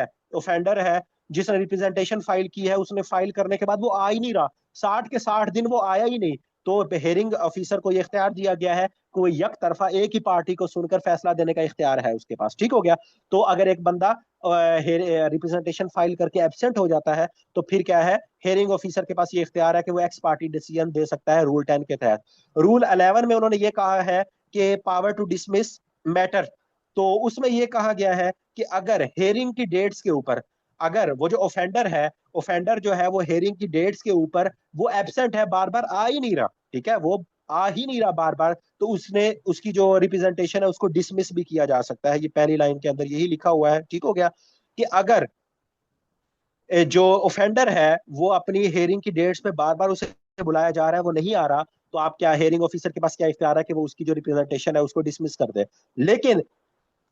है जिसने रिप्रेजेंटेशन फाइल की है, उसने फाइल करने के बाद वो आ ही नहीं रहा, 60 के 60 दिन वो आया ही नहीं, तो हेयरिंग ऑफिसर को यह इख्तियार दिया गया है कि वो एक तरफा एक ही पार्टी को सुनकर फैसला देने का इख्तियार है उसके पास। ठीक हो गया, तो अगर एक बंदा रिप्रेजेंटेशन फाइल करके एबसेंट हो जाता है, तो फिर क्या है, हेयरिंग ऑफिसर के पास ये इख्तियार है कि वो एक्स पार्टी डिसीजन दे सकता है रूल 10 के तहत। रूल 11 में उन्होंने ये कहा है कि पावर टू डिसमिस मैटर, तो उसमें यह कहा गया है कि अगर हेयरिंग की डेट्स के ऊपर, अगर वो जो ऑफेंडर जो है वो हेयरिंग की डेट्स के ऊपर वो एबसेंट है, बार बार आ ही नहीं रहा, ठीक है, वो आ ही नहीं रहा बार बार, तो उसने उसकी जो रिप्रेजेंटेशन है उसको डिसमिस भी किया जा सकता है। ये पहली लाइन के अंदर यही लिखा हुआ है, ठीक हो गया। कि अगर जो ऑफेंडर है वो अपनी हेयरिंग की डेट्स पे बार बार उसे बुलाया जा रहा है, वो नहीं आ रहा, तो आप क्या हेयरिंग ऑफिसर के पास क्या इख्तियार है कि वो उसकी जो रिप्रेजेंटेशन है उसको डिसमिस कर दे। लेकिन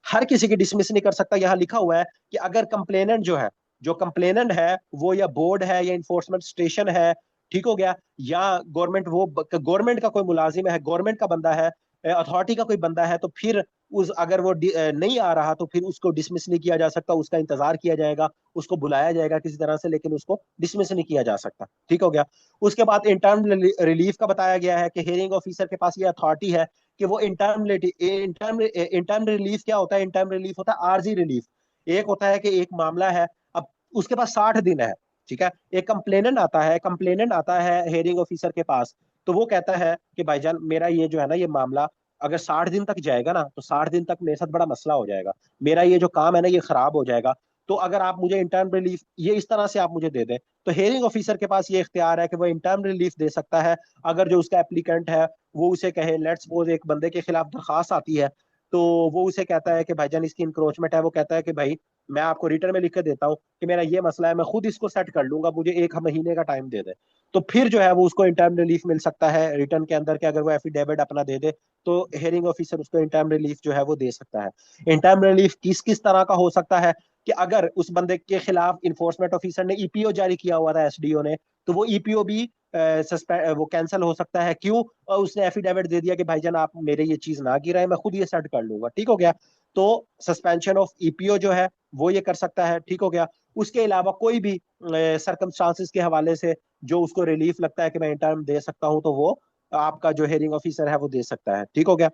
हर किसी की डिसमिस नहीं कर सकता। यहाँ लिखा हुआ है कि अगर कंप्लेनेंट जो है, जो कंप्लेनेंट है वो या बोर्ड है या इन्फोर्समेंट स्टेशन है, ठीक हो गया, या गवर्नमेंट, वो गवर्नमेंट का कोई मुलाजिम है, गवर्नमेंट का बंदा है, अथॉरिटी का कोई बंदा है, तो फिर उस अगर वो नहीं आ रहा तो फिर उसको डिसमिस नहीं किया जा सकता, उसका इंतजार किया जाएगा, उसको बुलाया जाएगा किसी तरह से, लेकिन उसको डिसमिस नहीं किया जा सकता, ठीक हो गया। उसके बाद इंटर्म रिलीफ का बताया गया है कि हेयरिंग ऑफिसर के पास ये अथॉरिटी है कि वो इंटर्म रिलीफ क्या होता है? इंटर्म रिलीफ होता है आरजी रिलीफ। एक होता है कि एक मामला है, अब उसके पास 60 दिन है, ठीक है। एक कंप्लेनेंट आता है हेयरिंग ऑफिसर के पास, तो वो कहता है कि भाईजान मेरा ये जो है ना, ये मामला अगर 60 दिन तक जाएगा ना, तो 60 दिन तक मेरे साथ बड़ा मसला हो जाएगा, मेरा ये जो काम है ना ये खराब हो जाएगा। तो अगर आप मुझे इंटर्म रिलीफ ये इस तरह से आप मुझे दे दें, तो हेयरिंग ऑफिसर के पास ये इख्तियार है कि वो इंटर्म रिलीफ दे सकता है। अगर जो उसका एप्लीकेंट है वो उसे कहे, लेट्स सपोज एक बंदे के खिलाफ दरखास्त आती है, तो वो उसे कहता है कि भाईजान इसकी इंक्रोचमेंट है, वो कहता है कि भाई मैं आपको रिटर्न में लिख के देता हूँ कि मेरा ये मसला है, मैं खुद इसको सेट कर लूंगा, मुझे 1 महीने का टाइम दे दे। तो फिर जो है वो उसको इंटर्म रिलीफ मिल सकता है रिटर्न के अंदर, के अगर वो एफिडेविट अपना दे दे तो हेयरिंग ऑफिसर उसको इंटर्म रिलीफ जो है वो दे सकता है। इंटर्म रिलीफ किस किस तरह का हो सकता है? कि अगर उस बंदे के खिलाफ इन्फोर्समेंट ऑफिसर ने ईपीओ जारी किया हुआ था, एसडीओ ने, तो वो ईपीओ भी वो कैंसिल हो सकता है। क्यों? और उसने एफिडेविट दे दिया कि भाईजान आप मेरे ये चीज ना गिराए, मैं खुद ये सेट कर लूंगा, ठीक हो गया। तो सस्पेंशन ऑफ ईपीओ जो है वो ये कर सकता है, ठीक हो गया। उसके अलावा कोई भी सरकमस्टांसिस के हवाले से जो उसको रिलीफ लगता है कि मैं इंटर्म दे सकता हूं, तो वो आपका जो हेयरिंग ऑफिसर है वो दे सकता है, ठीक हो गया।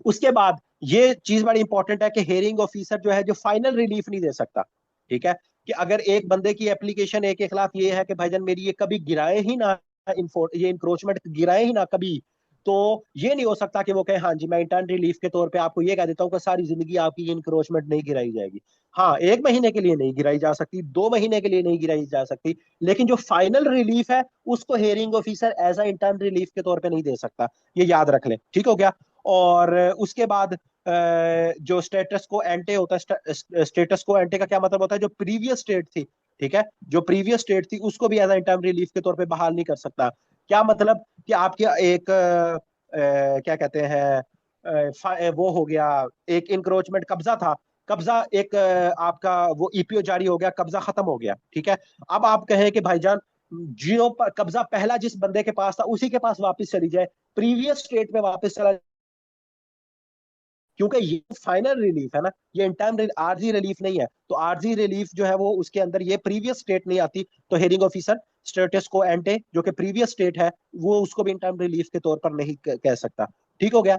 उसके बाद ये चीज बड़ी इंपॉर्टेंट है कि हेयरिंग ऑफिसर जो है जो फाइनल रिलीफ नहीं दे सकता, ठीक है। कि अगर एक बंदे की एप्लीकेशन एक के खिलाफ ये है कि भाईजान मेरी ये कभी गिराए ही ना, ये इंक्रोचमेंट गिराए ही ना कभी, तो ये नहीं हो सकता कि वो कहे हाँ जी मैं इंटर्न रिलीफ के तौर पे आपको ये कह देता हूँ कि सारी जिंदगी आपकी ये इंक्रोचमेंट नहीं गिराई जाएगी। हाँ, 1 महीने के लिए नहीं गिराई जा सकती, 2 महीने के लिए नहीं गिराई जा सकती, लेकिन जो फाइनल रिलीफ है उसको hearing officer as a interim relief के तौर पे नहीं दे सकता। ये याद रख लें, ठीक हो गया। और उसके बाद जो स्टेटस को एंटे होता है, स्टेटस को एंटे का क्या मतलब होता है? जो प्रीवियस स्टेट थी, ठीक है, जो प्रीवियस स्टेट थी उसको भी एज इंटर्म रिलीफ के तौर पे बहाल नहीं कर सकता। क्या मतलब? कि आपके एक क्या कहते हैं, वो हो गया, एक इंक्रोचमेंट कब्जा था, कब्जा एक आपका वो ईपीओ जारी हो गया, कब्जा खत्म हो गया, ठीक है। अब आप कहें कि भाईजान जियो पर कब्जा पहला जिस बंदे के पास था उसी के पास वापस चली जाए, प्रीवियस स्टेट में वापस चला, क्योंकि ये फाइनल रिलीफ है ना, ये इंटर्म आरजी रिलीफ नहीं है, तो आरजी रिलीफ जो है वो उसके अंदर ये प्रीवियस स्टेट नहीं आती, तो हेयरिंग ऑफिसर स्टेटस को एंटे जो कि प्रीवियस स्टेट है वो उसको भी इंटर्म रिलीफ के तौर पर नहीं कह सकता, ठीक हो गया।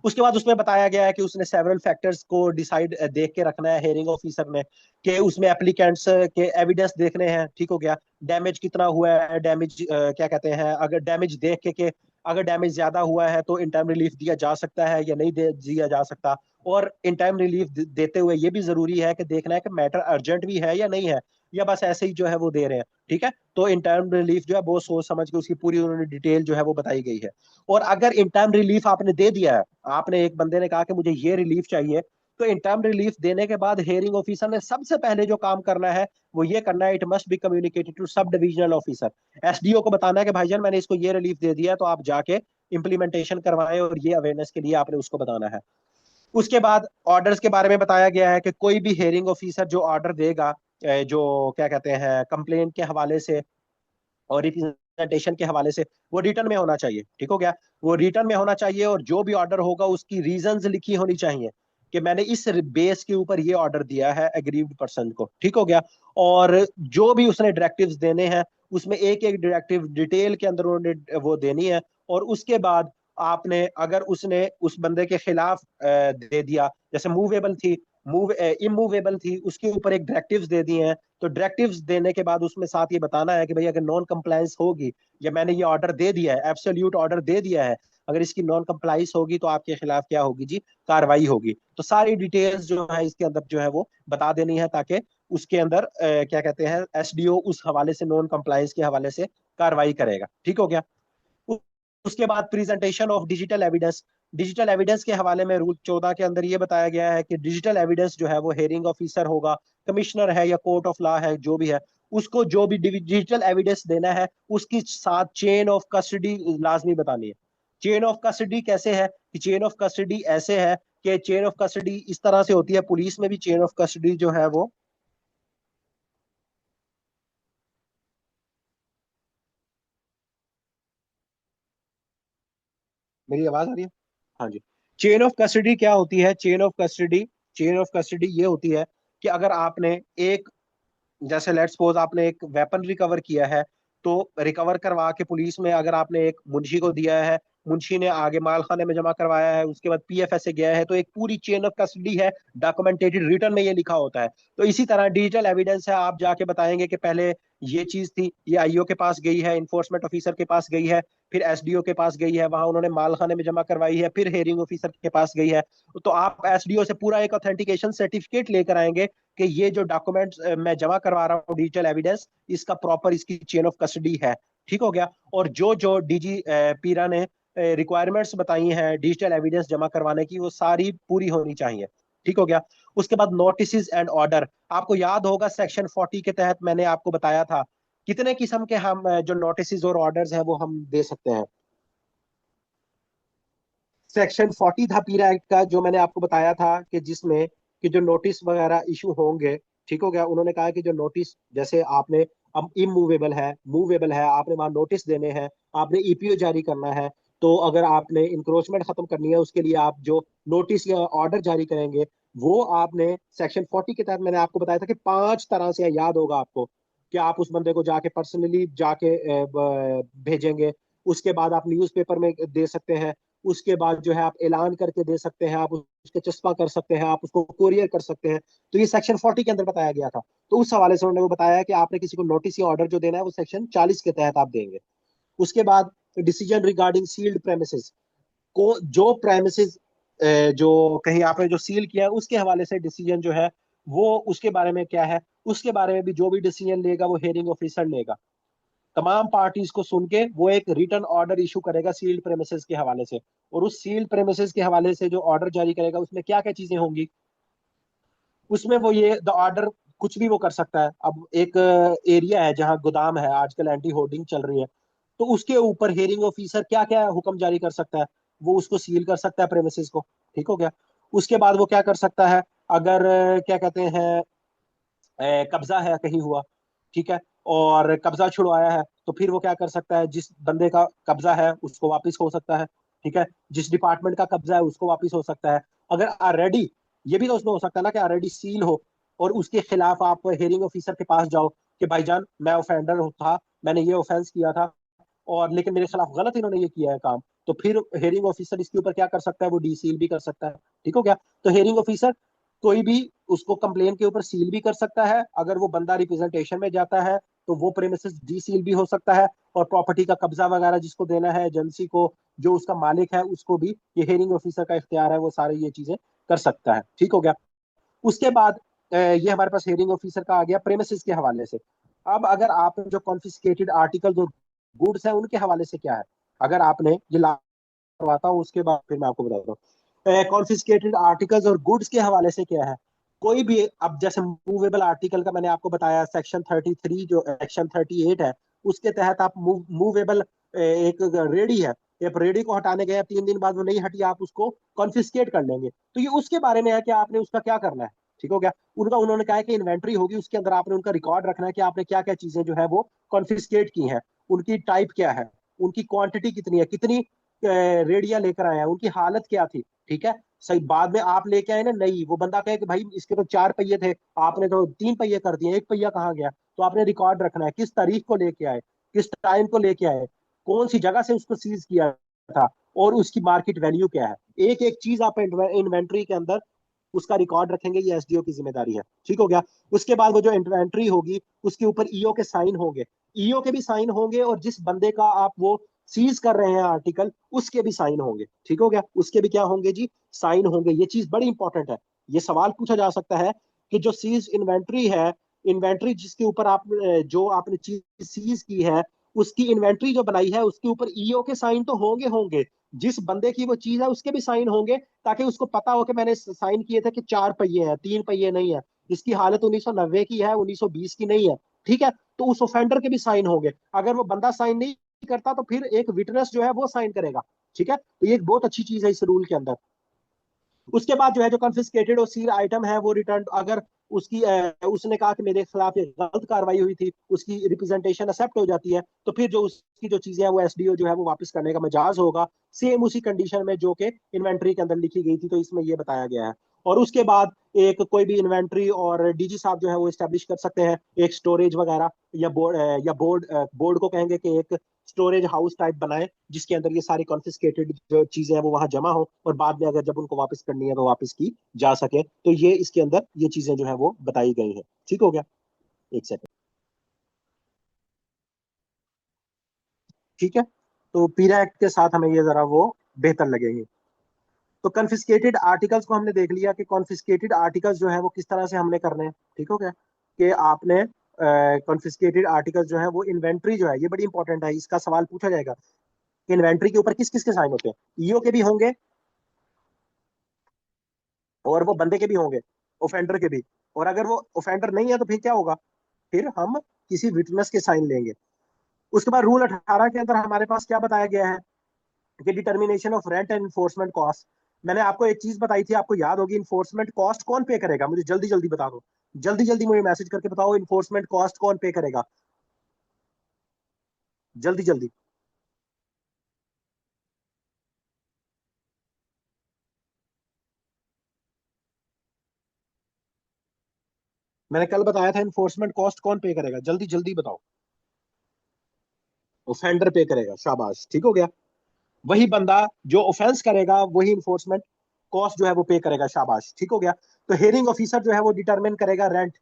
उसके बाद उसमें बताया गया है कि उसने सेवरल फैक्टर्स को डिसाइड देख के रखना है हेयरिंग ऑफिसर ने, कि उसमें एप्लीकेंट्स के एविडेंस देखने हैं, ठीक हो गया। डैमेज कितना हुआ है, डैमेज क्या कहते हैं, अगर डैमेज देख के अगर डैमेज ज्यादा हुआ है तो इन टाइम रिलीफ दिया जा सकता है या नहीं दिया जा सकता। और इन टाइम रिलीफ देते हुए ये भी जरूरी है कि देखना है कि मैटर अर्जेंट भी है या नहीं है, या बस ऐसे ही जो है वो दे रहे हैं, ठीक है। तो इन टाइम रिलीफ जो है वो सोच समझ के उसकी पूरी उन्होंने डिटेल जो है वो बताई गई है। और अगर इन टाइम रिलीफ आपने दे दिया है, आपने एक बंदे ने कहा कि मुझे ये रिलीफ चाहिए, तो इन टाइम रिलीफ देने के बाद हेयरिंग ऑफिसर ने सबसे पहले जो काम करना है वो ये करना है, it must be communicated to sub divisional officer. SDO को बताना है कि भाईजान मैंने इसको ये रिलीफ दे दिया है, तो आप जाके इंप्लीमेंटेशन करवाएं, और ये अवेयरनेस के लिए आपने उसको बताना है। उसके बाद ऑर्डर्स के बारे में बताया गया है कि कोई भी हेयरिंग ऑफिसर जो ऑर्डर देगा, जो क्या कहते हैं कंप्लेंट के हवाले से और रिप्रेजेंटेशन के हवाले से, वो रिटर्न में होना चाहिए, ठीक हो गया। वो रिटर्न में होना चाहिए, और जो भी ऑर्डर होगा उसकी रीजंस लिखी होनी चाहिए कि मैंने इस बेस के ऊपर ये ऑर्डर दिया है एग्रीव्ड पर्सन को, ठीक हो गया। और जो भी उसने डायरेक्टिव्स देने हैं उसमें एक एक डायरेक्टिव डिटेल के अंदर उन्होंने वो देनी है। और उसके बाद आपने अगर उसने उस बंदे के खिलाफ दे दिया, जैसे मूवेबल थी, इमूवेबल थी, उसके ऊपर एक डायरेक्टिव्स दे दिए हैं, तो डायरेक्टिव्स देने के बाद उसमें साथ ये बताना है कि भाई अगर नॉन कंप्लायंस होगी, या मैंने ये ऑर्डर दे दिया है, एब्सोल्यूट ऑर्डर दे दिया है, अगर इसकी नॉन कंप्लाइंस होगी तो आपके खिलाफ क्या होगी जी? कार्रवाई होगी। तो सारी डिटेल्स जो है इसके अंदर जो है वो बता देनी है, ताकि उसके अंदर क्या कहते हैं एसडीओ उस हवाले से, नॉन कंप्लायंस के हवाले से कार्रवाई करेगा, ठीक हो गया। उसके बाद presentation of digital evidence. Digital evidence के हवाले में रूल 14 के अंदर ये बताया गया है कि डिजिटल एविडेंस जो है वो हेयरिंग ऑफिसर होगा, कमिश्नर है या कोर्ट ऑफ लॉ है जो भी है, उसको जो भी डिजिटल एविडेंस देना है उसकी साथ चेन ऑफ कस्टडी लाजमी बतानी है। चेन ऑफ कस्टडी कैसे है कि चेन ऑफ कस्टडी ऐसे है कि चेन ऑफ कस्टडी इस तरह से होती है, पुलिस में भी चेन ऑफ कस्टडी जो है वो, मेरी आवाज आ रही है? हाँ जी। चेन ऑफ कस्टडी क्या होती है? चेन ऑफ कस्टडी ये होती है कि अगर आपने एक, जैसे लेट्स सपोज आपने एक वेपन रिकवर किया है, तो रिकवर करवा के पुलिस में अगर आपने एक मुंशी को दिया है, मुंशी ने आगे माल खाने में जमा करवाया है, उसके बाद पीएफएस से गया है, तो एक पूरी चेन ऑफ कस्टडी है, डॉक्यूमेंटेटेड रिटर्न में ये लिखा होता है। तो इसी तरह डिजिटल एविडेंस है, आप जाके बताएंगे कि पहले ये चीज थी, ये आईओ के पास गई है, इन्फोर्समेंट ऑफिसर के पास गई है, फिर एसडीओ के पास गई है, वहां उन्होंने माल खाने में जमा करवाई है, फिर हेयरिंग ऑफिसर के पास गई है। तो आप एसडीओ से पूरा एक ऑथेंटिकेशन सर्टिफिकेट लेकर आएंगे कि ये जो डॉक्यूमेंट्स मैं जमा करवा रहा हूँ डिजिटल एविडेंस, इसका प्रॉपर इसकी चेन ऑफ कस्टडी है। ठीक हो गया। और जो जो डीजी पीरा ने रिक्वायरमेंट्स बताई हैं डिजिटल एविडेंस जमा करवाने की, वो सारी पूरी होनी चाहिए। ठीक हो गया। उसके बाद नोटिस एंड ऑर्डर। आपको याद होगा सेक्शन 40 के तहत मैंने आपको बताया था कितने किस्म के हम जो नोटिस और ऑर्डर्स हैं वो हम दे सकते हैं। सेक्शन 40 था पीरा एक्ट का, जो मैंने आपको बताया था कि जिसमें कि जो नोटिस वगैरह इशू होंगे, ठीक हो गया, उन्होंने कहा कि जो नोटिस, जैसे आपने अब इमूवेबल है, मूवेबल है, आपने वहां नोटिस देने हैं, आपने ईपीओ जारी करना है, तो अगर आपने इंक्रोचमेंट खत्म करनी है उसके लिए आप जो नोटिस या ऑर्डर जारी करेंगे, वो आपने सेक्शन 40 के तहत मैंने आपको बताया था कि 5 तरह से, याद होगा आपको, कि आप उस बंदे को जाके पर्सनली जाके भेजेंगे, उसके बाद आप न्यूज़पेपर में दे सकते हैं, उसके बाद जो है आप ऐलान करके दे सकते हैं, आप उसके चस्पा कर सकते हैं, आप उसको कोरियर कर सकते हैं। तो ये सेक्शन 40 के अंदर बताया गया था। तो उस हवाले से उन्होंने वो बताया कि आपने किसी को नोटिस या ऑर्डर जो देना है वो सेक्शन 40 के तहत आप देंगे। उसके बाद डिसीजन रिगार्डिंग सील्ड प्रेमिसेस को, जो प्रेमिसेस जो कहीं आपने जो सील किया है उसके हवाले से डिसीजन जो है वो, उसके बारे में क्या है, उसके बारे में भी जो भी डिसीजन लेगा वो हेयरिंग ऑफिसर लेगा। तमाम पार्टीज को सुन के वो एक रिटर्न ऑर्डर इशू करेगा सील्ड प्रेमिसेस के हवाले से। और उस सील्ड प्रेमिसेस के हवाले से जो ऑर्डर जारी करेगा उसमें क्या क्या चीजें होंगी, उसमें वो ये द ऑर्डर कुछ भी वो कर सकता है। अब एक एरिया है जहाँ गोदाम है, आजकल एंटी होर्डिंग चल रही है, तो उसके ऊपर हेयरिंग ऑफिसर क्या क्या हुक्म जारी कर सकता है? वो उसको सील कर सकता है प्रेमिसेस को। ठीक हो गया। उसके बाद वो क्या कर सकता है? अगर क्या कहते हैं, कब्जा है कहीं हुआ, ठीक है, और कब्जा छुड़वाया है, तो फिर वो क्या कर सकता है? जिस बंदे का कब्जा है उसको वापस हो सकता है, ठीक है, जिस डिपार्टमेंट का कब्जा है उसको वापस हो सकता है। अगर ऑलरेडी, ये भी तो उसमें हो सकता है ना कि ऑलरेडी सील हो और उसके खिलाफ आप हेयरिंग ऑफिसर के पास जाओ कि भाईजान मैं ऑफेंडर था, मैंने ये ऑफेंस किया था, और लेकिन मेरे खिलाफ गलत इन्होंने ये किया है काम, तो फिर हेयरिंग ऑफिसर इसके ऊपर क्या कर सकता है? वो डी सील भी कर सकता है। ठीक हो गया। तो हेयरिंग ऑफिसर कोई भी उसको कंप्लेन के ऊपर सील भी कर सकता है, अगर वो बंदा रिप्रेजेंटेशन में जाता है तो वो प्रेमिसेस डी सील भी हो सकता है, और प्रॉपर्टी का कब्जा वगैरह जिसको देना है एजेंसी को, जो उसका मालिक है, उसको भी ये हेयरिंग ऑफिसर का इख्तियार है, वो सारी ये चीजें कर सकता है। ठीक हो गया। उसके बाद ये हमारे पास हेयरिंग ऑफिसर का आ गया प्रेमिसेस के हवाले से। अब अगर आप जो कॉन्फिस्केटेड आर्टिकल और गुड्स है उनके हवाले से क्या है, अगर आपने ये ला करवाता हूँ उसके बाद फिर मैं आपको बताता हूँ। कॉन्फिस्केटेड आर्टिकल्स और गुड्स के हवाले से क्या है? कोई भी, अब जैसे मूवेबल आर्टिकल का मैंने आपको बताया सेक्शन 33, जो सेक्शन 38 है, उसके तहत आप मूवेबल, एक रेडी है, एक रेडी को हटाने गए, 3 दिन बाद वो नहीं हटी, आप उसको कॉन्फिस्केट कर लेंगे, तो ये उसके बारे में है कि आपने उसका क्या करना है। ठीक हो गया। उनका उन्होंने कहा है कि इन्वेंट्री होगी, उसके अंदर आपने उनका रिकॉर्ड रखना है कि आपने क्या क्या चीजें जो है वो कॉन्फिस्केट की हैं, उनकी टाइप क्या है, उनकी क्वांटिटी कितनी है, कितनी रेडिया लेकर आए हैं, उनकी हालत क्या थी। ठीक है। सही, बाद में आप लेके आए ना नई, वो बंदा कहे कि भाई इसके तो 4 पहिए थे, आपने तो 3 पहिए कर दिए, एक पहिया कहाँ गया? तो आपने रिकॉर्ड रखना है, किस तारीख को लेके आए, किस टाइम को लेके आए, कौन सी जगह से उसको सीज किया था, और उसकी मार्केट वैल्यू क्या है। एक एक चीज आप इन्वेंट्री के अंदर उसका रिकॉर्ड रखेंगे, ये एसडीओ की जिम्मेदारी है। ठीक हो गया। उसके बाद वो जो इन्वेंट्री होगी उसके ऊपर ईओ के साइन होंगे, ईओ के भी साइन होंगे, और जिस बंदे का आप वो सीज कर रहे हैं आर्टिकल, उसके भी साइन होंगे। ठीक हो गया। उसके भी क्या होंगे जी? साइन होंगे। ये चीज बड़ी इंपॉर्टेंट है। ये सवाल पूछा जा सकता है कि जो सीज इन्वेंट्री है, इन्वेंट्री जिसके ऊपर आप जो आपने चीज सीज की है, उसकी इन्वेंट्री जो बनाई है उसके ऊपर ईओ के साइन तो होंगे होंगे, जिस बंदे की वो चीज है उसके भी साइन होंगे, ताकि उसको पता हो कि मैंने साइन किए थे कि 4 पहिए हैं, 3 पहिए नहीं है, इसकी हालत 1990 की है, 1920 की नहीं है। ठीक है, तो उस ऑफेंडर के भी साइन होंगे। अगर वो बंदा साइन नहीं करता तो फिर एक विटनेस जो है वो साइन करेगा। ठीक है, तो ये एक बहुत अच्छी चीज है इस रूल के अंदर। उसके बाद जो है जो कॉन्फिस्केटेड और सील आइटम है वो रिटर्न, अगर उसकी उसने कहा कि मेरे खिलाफ एक गलत कार्रवाई हुई थी, उसकी रिप्रेजेंटेशन एक्सेप्ट हो जाती है, तो फिर जो उसकी जो चीजें है वो एसडीओ जो है वो वापस करने का मजाज होगा, सेम उसी कंडीशन में जो कि इन्वेंट्री के अंदर लिखी गई थी, तो इसमें ये बताया गया है। और उसके बाद एक कोई भी इन्वेंट्री और डीजी साहब जो है वो स्टैब्लिश कर सकते हैं एक स्टोरेज वगैरह, या बोर्ड या बोर्ड को कहेंगे कि एक स्टोरेज हाउस टाइप बनाए, जिसके अंदर ये सारी कॉन्फिस्केटेड जो चीजें हैं वो वहां जमा हो, और बाद में अगर जब उनको वापस करनी है तो वापस की जा सके। तो ये इसके अंदर ये चीजें जो है वो बताई गई हैं। ठीक हो गया? एक सेकंड। ठीक है, तो पीरा एक्ट के साथ हमें ये जरा वो बेहतर लगेंगे। तो कॉन्फिस्केटेड आर्टिकल्स को हमने देख लिया कि कॉन्फिस्केटेड आर्टिकल्स जो है वो किस तरह से हमने करने हैं। ठीक हो गया? कि आपने कॉन्फिस्केटेड आर्टिकल्स जो है वो इन्वेंट्री जो है ये बड़ी इंपॉर्टेंट है, इसका सवाल पूछा जाएगा कि इन्वेंट्री के ऊपर किस किस के साइन होते हैं। ईओ के भी होंगे, और वो बंदे के भी होंगे, ऑफेंडर के भी। और अगर वो ऑफेंडर नहीं है तो फिर क्या होगा? फिर हम किसी विटनेस के साइन लेंगे। उसके बाद रूल 18 के अंदर हमारे पास क्या बताया गया है कि determination of rent and enforcement cost. मैंने आपको एक चीज बताई थी, आपको याद होगी, इन्फोर्समेंट कॉस्ट कौन पे करेगा? मुझे जल्दी जल्दी बता दो, जल्दी जल्दी मुझे मैसेज करके बताओ, इन्फोर्समेंट कॉस्ट कौन पे करेगा? जल्दी जल्दी। मैंने कल बताया था इन्फोर्समेंट कॉस्ट कौन पे करेगा, जल्दी जल्दी बताओ। ऑफेंडर पे करेगा, शाबाश, ठीक हो गया। वही बंदा जो ऑफेंस करेगा वही इन्फोर्समेंट कॉस्ट जो है वो पे करेगा, शाबाश, ठीक हो गया। तो हेयरिंग ऑफिसर जो है वो डिटरमिन करेगा रेंट।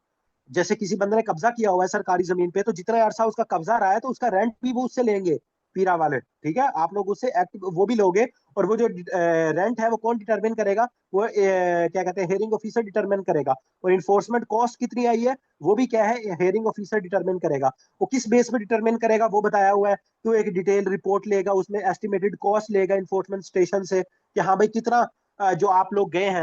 जैसे किसी बंदे ने कब्जा किया हुआ है सरकारी जमीन पे, तो जितना अरसा उसका कब्जा रहा है तो उसका रेंट भी वो उससे लेंगे, पीरा वाले। ठीक है, आप लोग उससे एक्ट वो भी लोगे। और वो जो रेंट है वो कौन डिटरमिन करेगा? वो क्या कहते हैं, हेयरिंग ऑफिसर डिटरमिन करेगा। और इन्फोर्समेंट कॉस्ट कितनी आई है वो भी क्या है, हेयरिंग ऑफिसर डिटरमिन करेगा। वो किस बेस पे डिटरमिन करेगा वो बताया हुआ है। तो एक डिटेल रिपोर्ट लेगा, उसमें एस्टिमेटेड कॉस्ट लेगा इन्फोर्समेंट स्टेशन से कि हाँ भाई कितना जो आप लोग गए हैं,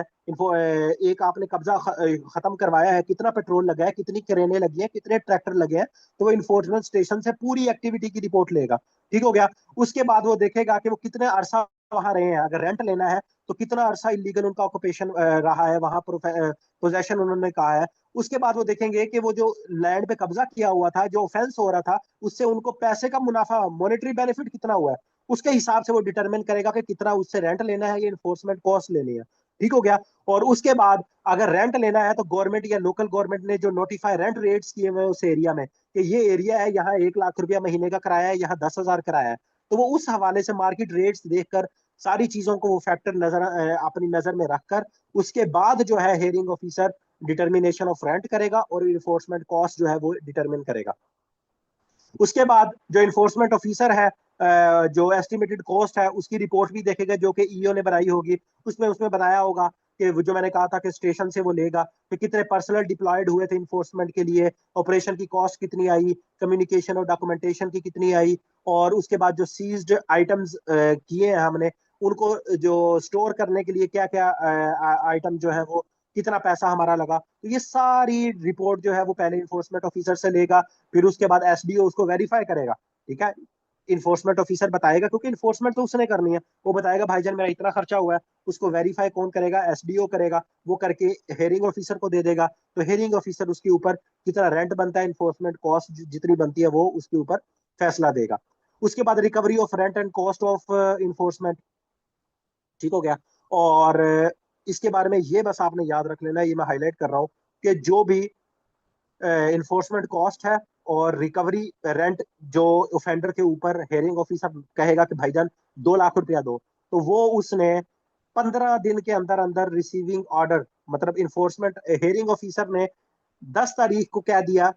एक आपने कब्जा खत्म करवाया है, कितना पेट्रोल लगा है, कितनी क्रेनें लगी हैं, कितने ट्रैक्टर लगे हैं। तो वो इन्फोर्समेंट स्टेशन से पूरी एक्टिविटी की रिपोर्ट लेगा। ठीक हो गया? उसके बाद वो देखेगा कि वो कितने अरसा वहां रहे हैं, अगर रेंट लेना है तो कितना अरसा इलीगल उनका ऑक्यूपेशन रहा है वहां, पोजेशन उन्होंने कहा है। उसके बाद वो देखेंगे कि वो जो लैंड पे कब्जा किया हुआ था, जो ऑफेंस हो रहा था, उससे उनको पैसे का मुनाफा, मॉनेटरी बेनिफिट कितना हुआ है, उसके हिसाब से वो डिटरमिन करेगा कि कितना उससे रेंट लेना है या इन्फोर्समेंट कॉस्ट लेनी है। ठीक हो गया? और उसके बाद अगर रेंट लेना है तो गवर्नमेंट या लोकल गवर्नमेंट ने जो नोटिफाई रेंट रेट्स किए हुए उस एरिया में, कि ये एरिया है, यहाँ 1 लाख रुपया महीने का किराया है, यहाँ 10,000 किराया है, तो वो उस हवाले से मार्केट रेट्स देखकर सारी चीजों को वो फैक्टर नजर अपनी नजर में रखकर उसके बाद जो है hearing officer determination of rent करेगा और इन्फोर्समेंट कॉस्ट जो है वो डिटरमिन करेगा। उसके बाद जो इन्फोर्समेंट ऑफिसर है जो एस्टिमेटेड कॉस्ट है उसकी रिपोर्ट भी देखेगा, जो कि ईओ ने बनाई होगी। उसमें उसमें बताया होगा कि वो जो मैंने कहा था कि स्टेशन से वो लेगा कि कितने पर्सनल डिप्लॉयड हुए थे इन्फोर्समेंट के लिए, ऑपरेशन की कॉस्ट कितनी आई, कम्युनिकेशन और डॉक्यूमेंटेशन की कितनी आई, और उसके बाद जो सीज्ड आइटम्स किए हैं हमने, उनको जो स्टोर करने के लिए क्या क्या आइटम जो है वो, कितना पैसा हमारा लगा। तो ये सारी रिपोर्ट जो है वो पहले इन्फोर्समेंट ऑफिसर से लेगा, फिर उसके बाद एसडीओ उसको वेरीफाई करेगा। ठीक है, इन्फोर्समेंट ऑफिसर बताएगा, क्योंकि इन्फोर्समेंट तो उसने करनी है, वो बताएगा भाईजान मेरा इतना खर्चा हुआ है। उसको वेरीफाई कौन करेगा? एसडीओ करेगा। वो करके हेयरिंग ऑफिसर को दे देगा, तो हेयरिंग ऑफिसर उसके ऊपर कितना रेंट बनता है, इन्फोर्समेंट कॉस्ट जितनी बनती है वो उसके ऊपर फैसला देगा। उसके बाद recovery of rent and cost of enforcement. ठीक हो गया? और इसके बारे में ये बस आपने याद रख लेना, ये मैं हाईलाइट कर रहा हूँ कि जो भी इन्फोर्समेंट कॉस्ट है और रिकवरी रेंट जो ऑफेंडर के ऊपर हेयरिंग ऑफिसर कहेगा कि भाईजान 2 लाख रुपया दो, तो वो उसने 15 दिन के अंदर अंदर रिसीविंग ऑर्डर, मतलब इन्फोर्समेंट हेयरिंग ऑफिसर ने 10 तारीख को कह दिया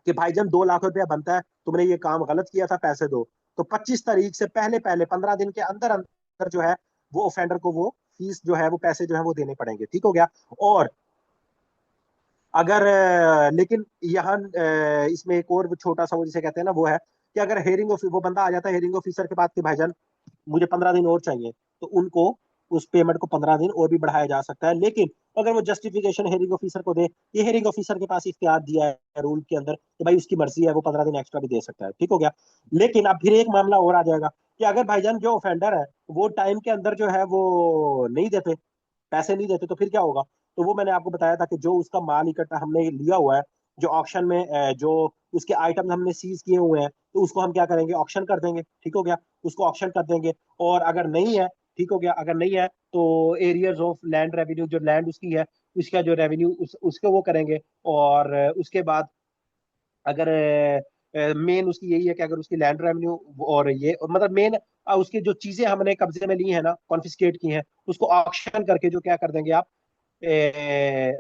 कि भाईजान 2 लाख रुपया बनता है, तुमने ये काम गलत किया था, पैसे दो। तो 25 तारीख से पहले पहले 15 दिन के अंदर अंदर जो है वो ऑफेंडर को वो फीस जो है वो पैसे जो है वो देने पड़ेंगे। ठीक हो गया? और अगर लेकिन यहाँ इसमें एक और छोटा सा वो जिसे कहते हैं ना वो है कि अगर हेयरिंग वो बंदा आ जाता है हेयरिंग ऑफिसर के पास कि भाईजान मुझे 15 दिन और चाहिए, तो उनको उस पेमेंट को 15 दिन और भी बढ़ाया जा सकता है। लेकिन अगर वो जस्टिफिकेशन हेयरिंग ऑफिसर को दे, ये हेयरिंग ऑफिसर के पास इख्तियार दिया है रूल के अंदर कि भाई उसकी मर्जी है, वो 15 दिन एक्स्ट्रा भी दे सकता है, ठीक हो गया। लेकिन अब फिर एक मामला और आ जाएगा कि अगर भाईजान जो ऑफेंडर है वो टाइम के अंदर जो है वो नहीं देते, पैसे नहीं देते, तो फिर क्या होगा? तो वो मैंने आपको बताया था कि जो उसका माल इकट्ठा हमने लिया हुआ है, जो ऑक्शन में जो उसके आइटम हमने सीज किए हुए हैं, तो उसको हम क्या करेंगे, ऑक्शन कर देंगे, ठीक हो गया। उसको ऑक्शन कर देंगे। और अगर नहीं है, ठीक हो गया, अगर नहीं है तो एरियर्स ऑफ लैंड रेवेन्यू, जो लैंड उसकी है उसका जो रेवेन्यू उसके वो करेंगे। और उसके बाद अगर मेन उसकी यही है कि अगर उसकी लैंड रेवेन्यू और ये मतलब मेन उसकी जो चीजें हमने कब्जे में ली है ना, कॉन्फिस्केट की हैं, उसको ऑक्शन करके जो क्या कर देंगे आप,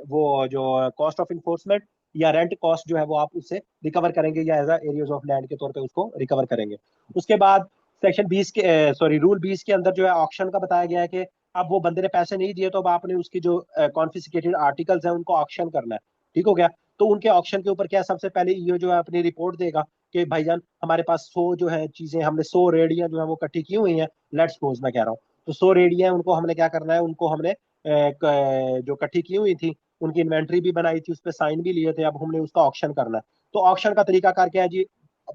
वो जो कॉस्ट ऑफ इन्फोर्समेंट या रेंट कॉस्ट जो है वो आप उससे रिकवर करेंगे, या एज एरियाज ऑफ लैंड के तौर पे उसको रिकवर करेंगे। उसके बाद सेक्शन 20 के सॉरी रूल 20 के अंदर जो है ऑक्शन का बताया गया है कि अब वो बंदे ने पैसे नहीं दिए, तो अब आपने उसकी जो कॉन्फिस्केटेड आर्टिकल्स हैं उनको ऑक्शन करना है, ठीक हो गया। तो उनके ऑक्शन के ऊपर क्या, सबसे पहले ईओ जो है अपनी रिपोर्ट देगा कि भाईजान हमारे पास 100 जो है चीजें, हमने 100 रेडियां जो है वो इकट्ठी की हुई हैं, लेट्स सपोज मैं कह रहा हूँ, तो 100 रेडियां उनको हमने क्या करना है, उनको हमने जो इकट्ठी की हुई थी उनकी इन्वेंट्री भी बनाई थी, उस पर साइन भी लिए थे, अब हमने उसका ऑक्शन करना है। तो ऑक्शन का तरीकाकार क्या है जी,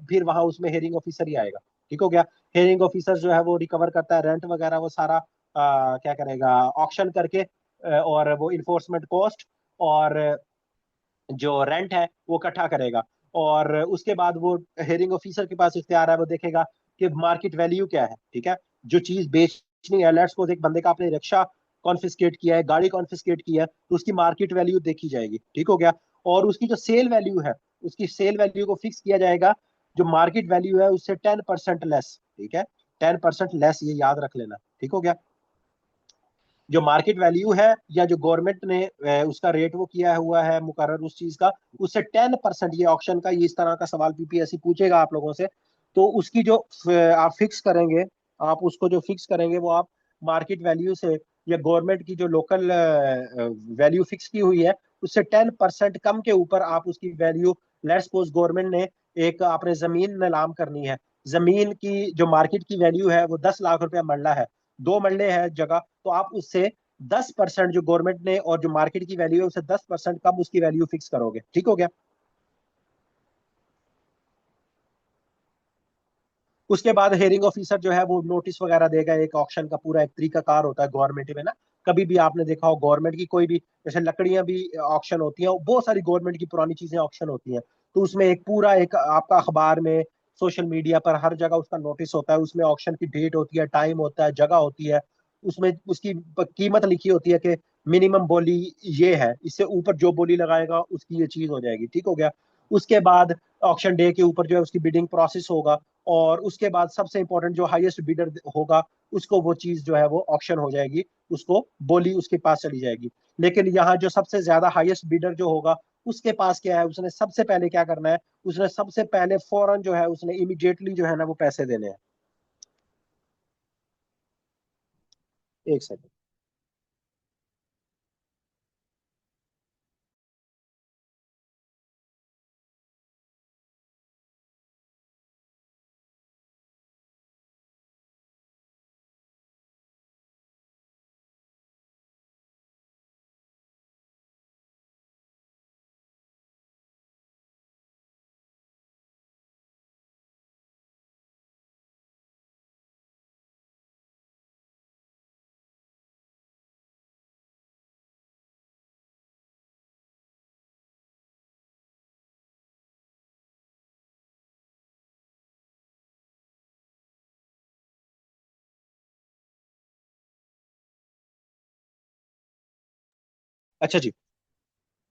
फिर वहां उसमें हेयरिंग ऑफिसर ही आएगा, ठीक हो गया। हेयरिंग ऑफिसर जो है वो रिकवर करता है रेंट वगैरह, वो सारा क्या करेगा, ऑक्शन करके और वो इन्फोर्समेंट कॉस्ट और जो रेंट है वो इकट्ठा करेगा। और उसके बाद वो हेयरिंग ऑफिसर के पास इख्तियार है, वो देखेगा कि मार्केट वैल्यू क्या है, ठीक है। जो चीज बेचनी है, लेट्स सपोज एक बंदे का आपने रिक्शा कॉन्फिस्केट किया है, गाड़ी कॉन्फिस्केट किया है, तो उसकी मार्केट वैल्यू देखी जाएगी, ठीक हो गया। और उसकी जो सेल वैल्यू है, उसकी सेल वैल्यू को फिक्स किया जाएगा जो मार्केट वैल्यू है उससे 10% लेस, ठीक है। 10% लेस, ये याद रख लेना, ठीक हो गया। जो मार्केट वैल्यू है या जो गवर्नमेंट ने उसका रेट वो किया हुआ है मुकर्रर उस चीज का, उससे 10%, ये ऑप्शन का, ये इस तरह का सवाल पीपीएससी पूछेगा आप लोगों से, तो उसकी जो आप फिक्स करेंगे, आप उसको जो फिक्स करेंगे वो आप मार्केट वैल्यू से या गवर्नमेंट की जो लोकल वैल्यू फिक्स की हुई है उससे 10% कम के ऊपर आप उसकी वैल्यू, लेट्स सपोज गवर्नमेंट ने एक आपने जमीन नीलाम करनी है, जमीन की जो मार्केट की वैल्यू है वो 10 लाख रुपया मरला है, 2 मरले है जगह, तो आप उससे 10% जो गवर्नमेंट ने और जो मार्केट की वैल्यू है उससे 10% कम उसकी वैल्यू फिक्स करोगे, ठीक हो गया। उसके बाद हेयरिंग ऑफिसर जो है वो नोटिस वगैरह देगा, एक ऑक्शन का पूरा एक तरीकाकार होता है गवर्नमेंट में ना। कभी भी आपने देखा हो गवर्नमेंट की कोई भी, जैसे लकड़ियां भी ऑक्शन होती हैं, बहुत सारी गवर्नमेंट की पुरानी चीजें ऑक्शन होती हैं, तो उसमें एक पूरा एक आपका अखबार में, सोशल मीडिया पर हर जगह उसका नोटिस होता है, उसमें ऑक्शन की डेट होती है, टाइम होता है, जगह होती है, उसमें उसकी कीमत लिखी होती है कि मिनिमम बोली ये है, इससे ऊपर जो बोली लगाएगा उसकी ये चीज हो जाएगी, ठीक हो गया। उसके बाद ऑक्शन डे के ऊपर जो है उसकी बिडिंग प्रोसेस होगा, और उसके बाद सबसे इंपॉर्टेंट जो हाईएस्ट बिडर होगा उसको वो चीज जो है वो ऑक्शन हो जाएगी, उसको बोली उसके पास चली जाएगी। लेकिन यहाँ जो सबसे ज्यादा हाईएस्ट बिडर जो होगा उसके पास क्या है, उसने सबसे पहले क्या करना है, उसने सबसे पहले फौरन जो है उसने इमीडिएटली जो है ना वो पैसे देने हैं। एक सेकंड। अच्छा जी।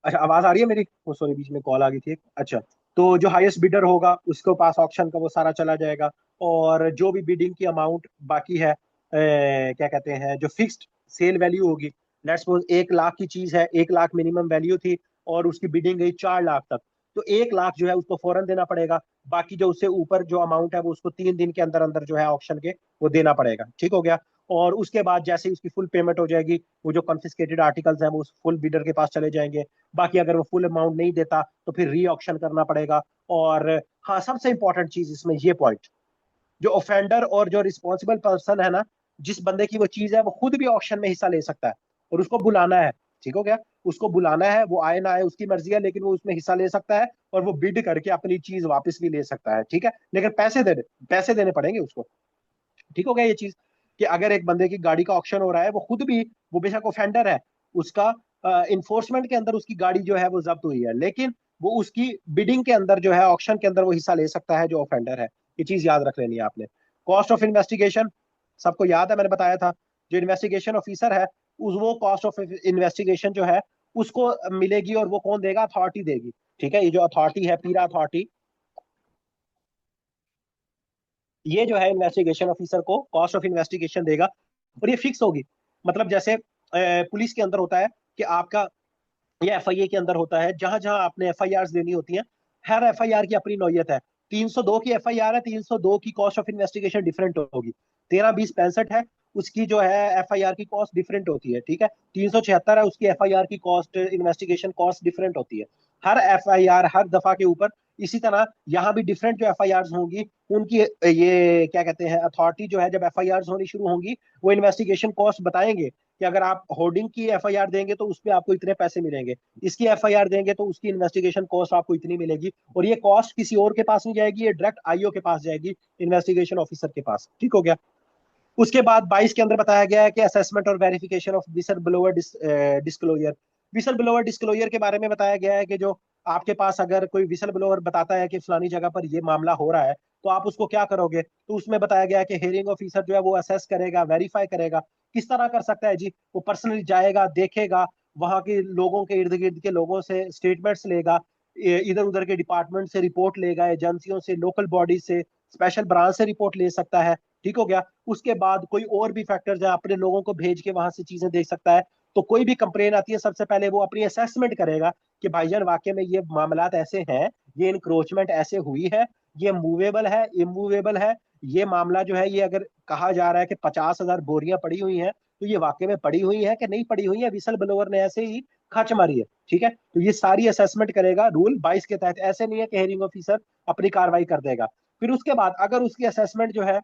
अच्छा, आवाज आ रही है मेरी? वो सॉरी, बीच में कॉल आ गई थी। अच्छा, तो जो हाईएस्ट बिडर होगा उसके पास ऑप्शन का वो सारा चला जाएगा, और जो भी बिडिंग की अमाउंट बाकी है, क्या कहते हैं, जो फिक्स्ड सेल वैल्यू होगी, लेट्स सपोज 1 लाख की चीज है, 1 लाख मिनिमम वैल्यू थी, और उसकी बिडिंग गई 4 लाख तक, तो 1 लाख जो है उसको फौरन देना पड़ेगा। बाकी जो उससे ऊपर जो अमाउंट है वो उसको 3 दिन के अंदर अंदर जो है ऑप्शन के वो देना पड़ेगा, ठीक हो गया। और उसके बाद जैसे ही उसकी फुल पेमेंट हो जाएगी, वो जो कॉन्फिस्केटेड आर्टिकल्स हैं वो फुल बिडर के पास चले जाएंगे। बाकी अगर वो फुल अमाउंट नहीं देता तो फिर री ऑक्शन करना पड़ेगा। और हाँ, सबसे इंपॉर्टेंट चीज इसमें ये पॉइंट, जो ऑफेंडर और जो रिस्पॉन्सिबल पर्सन है ना, जिस बंदे की वो चीज है, वो खुद भी ऑक्शन में हिस्सा ले सकता है और उसको बुलाना है। ठीक हो गया? उसको बुलाना है, वो आए ना आए उसकी मर्जी है, लेकिन वो उसमें हिस्सा ले सकता है और वो बिड करके अपनी चीज वापस भी ले सकता है। ठीक है? लेकिन पैसे देने पड़ेंगे उसको। ठीक हो गया ये चीज, कि अगर एक बंदे की गाड़ी का ऑक्शन हो रहा है, वो खुद भी, वो बेशक ऑफेंडर है, उसका इन्फोर्समेंट के अंदर उसकी गाड़ी जो है वो जब्त हुई है, लेकिन वो उसकी बिडिंग के अंदर जो है, ऑक्शन के अंदर वो हिस्सा ले सकता है जो ऑफेंडर है। ये चीज याद रख लेनी है आपने। कॉस्ट ऑफ इन्वेस्टिगेशन सबको याद है, मैंने बताया था। जो इन्वेस्टिगेशन ऑफिसर है, उस वो कॉस्ट ऑफ इन्वेस्टिगेशन जो है उसको मिलेगी, और वो कौन देगा? अथॉरिटी देगी। ठीक है? ये जो अथॉरिटी है, पीरा अथॉरिटी, ये जो है इन्वेस्टिगेशन ऑफिसर को कॉस्ट ऑफ इन्वेस्टिगेशन देगा, और ये फिक्स होगी। मतलब जैसे पुलिस के अंदर होता है कि आपका, ये एफआईए के अंदर होता है, जहां जहां आपने एफआईआर देनी होती है, हर एफआईआर की अपनी नौयत है। 302 की एफआईआर है, 302 की कॉस्ट ऑफ इन्वेस्टिगेशन डिफरेंट होगी। 13 20 65 है, उसकी जो है एफआईआर की कॉस्ट डिफरेंट होती है। ठीक है? 376 है, उसकी एफआईआर की कॉस्ट, इन्वेस्टिगेशन कॉस्ट डिफरेंट होती है। हर एफआईआर हर दफा के ऊपर। इसी तरह यहाँ भी डिफरेंट जो एफआईआर होंगी, उनकी ये क्या कहते हैं, अथॉरिटी जो है, जब एफआईआर होनी शुरू होंगी, वो इन्वेस्टिगेशन कॉस्ट बताएंगे कि अगर आप होर्डिंग की एफआईआर देंगे तो उसमें आपको इतने पैसे मिलेंगे, इसकी एफआईआर देंगे तो उसकी इन्वेस्टिगेशन कॉस्ट आपको इतनी मिलेगी, और ये कॉस्ट किसी और के पास नहीं जाएगी, ये डायरेक्ट आईओ के पास जाएगी, इन्वेस्टिगेशन ऑफिसर के पास। ठीक हो गया? उसके बाद 22 के अंदर बताया गया है कि असेसमेंट और verification of whistle blower disclosure. Whistle blower disclosure के बारे में बताया गया है कि जो आपके पास अगर कोई विसल ब्लोअर बताता है कि फलानी जगह पर ये मामला हो रहा है, तो आप उसको क्या करोगे? तो उसमें बताया गया है कि हेयरिंग ऑफिसर जो है वो असेस करेगा, वेरीफाई करेगा। किस तरह कर सकता है जी? वो पर्सनली जाएगा, देखेगा, वहां के लोगों के इर्द गिर्द के लोगों से स्टेटमेंट्स लेगा, इधर उधर के डिपार्टमेंट से रिपोर्ट लेगा, एजेंसियों से, लोकल बॉडी से, स्पेशल ब्रांच से रिपोर्ट ले सकता है। ठीक हो गया? उसके बाद कोई और भी फैक्टर्स है, अपने लोगों को भेज के वहां से चीजें देख सकता है। तो कोई भी कंप्लेन आती है, सबसे पहले वो अपनी असेसमेंट करेगा कि भाईजान वाकई में ये मामलात ऐसे हैं, ये इंक्रोचमेंट ऐसे हुई है, ये मूवेबल है, इमूवेबल है। ये मामला जो है, ये अगर कहा जा रहा है कि 50,000 बोरियां पड़ी हुई हैं, तो ये वाकई में पड़ी हुई है कि नहीं पड़ी हुई है, विसल ब्लोअर ने ऐसे ही खच मारी है। ठीक है? तो ये सारी असेसमेंट करेगा रूल 22 के तहत। ऐसे नहीं है कि हेयरिंग ऑफिसर अपनी कार्रवाई कर देगा। फिर उसके बाद अगर उसकी असेसमेंट जो है,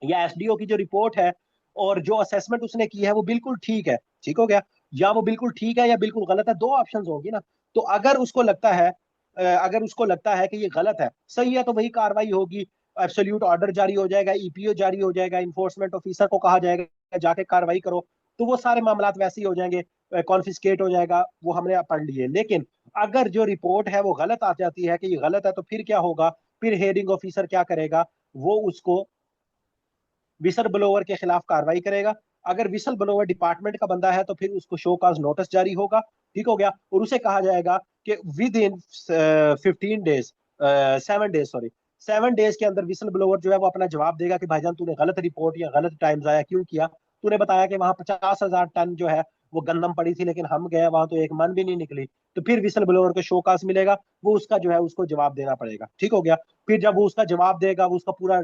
या एसडीओ की जो रिपोर्ट है, और जो असेसमेंट उसने की है वो बिल्कुल ठीक है, ठीक हो गया, या वो बिल्कुल ठीक है या बिल्कुल गलत है, दो ऑप्शंस होंगी ना। तो अगर उसको लगता है कि ये गलत है, सही है, तो वही कार्रवाई होगी। एब्सोल्यूट ऑर्डर जारी हो जाएगा, ईपीओ जारी हो जाएगा, इन्फोर्समेंट ऑफिसर को कहा जाएगा जाके कार्रवाई करो। तो वो सारे मामलात वैसे ही हो जाएंगे, कॉन्फिस्केट हो जाएगा, वो हमने पढ़ लिए। लेकिन अगर जो रिपोर्ट है वो गलत आ जाती है कि ये गलत है, तो फिर क्या होगा? फिर हेयरिंग ऑफिसर क्या करेगा? वो उसको विसल ब्लोअर के खिलाफ कार्रवाई करेगा। अगर विसल ब्लोअर डिपार्टमेंट का बंदा है, तो फिर उसको शो काज नोटिस जारी होगा। ठीक हो गया? और उसे कहा जाएगा कि with in 15 days, 7 days, sorry, 7 days के अंदर विसल ब्लोअर जो है वो अपना जवाब देगा कि भाईजान तूने गलत रिपोर्ट या गलत टाइम जाया क्यों किया। तूने बताया कि वहां 50,000 टन जो है वो गंदम पड़ी थी, लेकिन हम गए वहां तो एक मन भी नहीं निकली। तो फिर विसल ब्लोअर को शो काज मिलेगा, वो उसका जो है उसको जवाब देना पड़ेगा। ठीक हो गया? फिर जब वो उसका जवाब देगा, वो उसका पूरा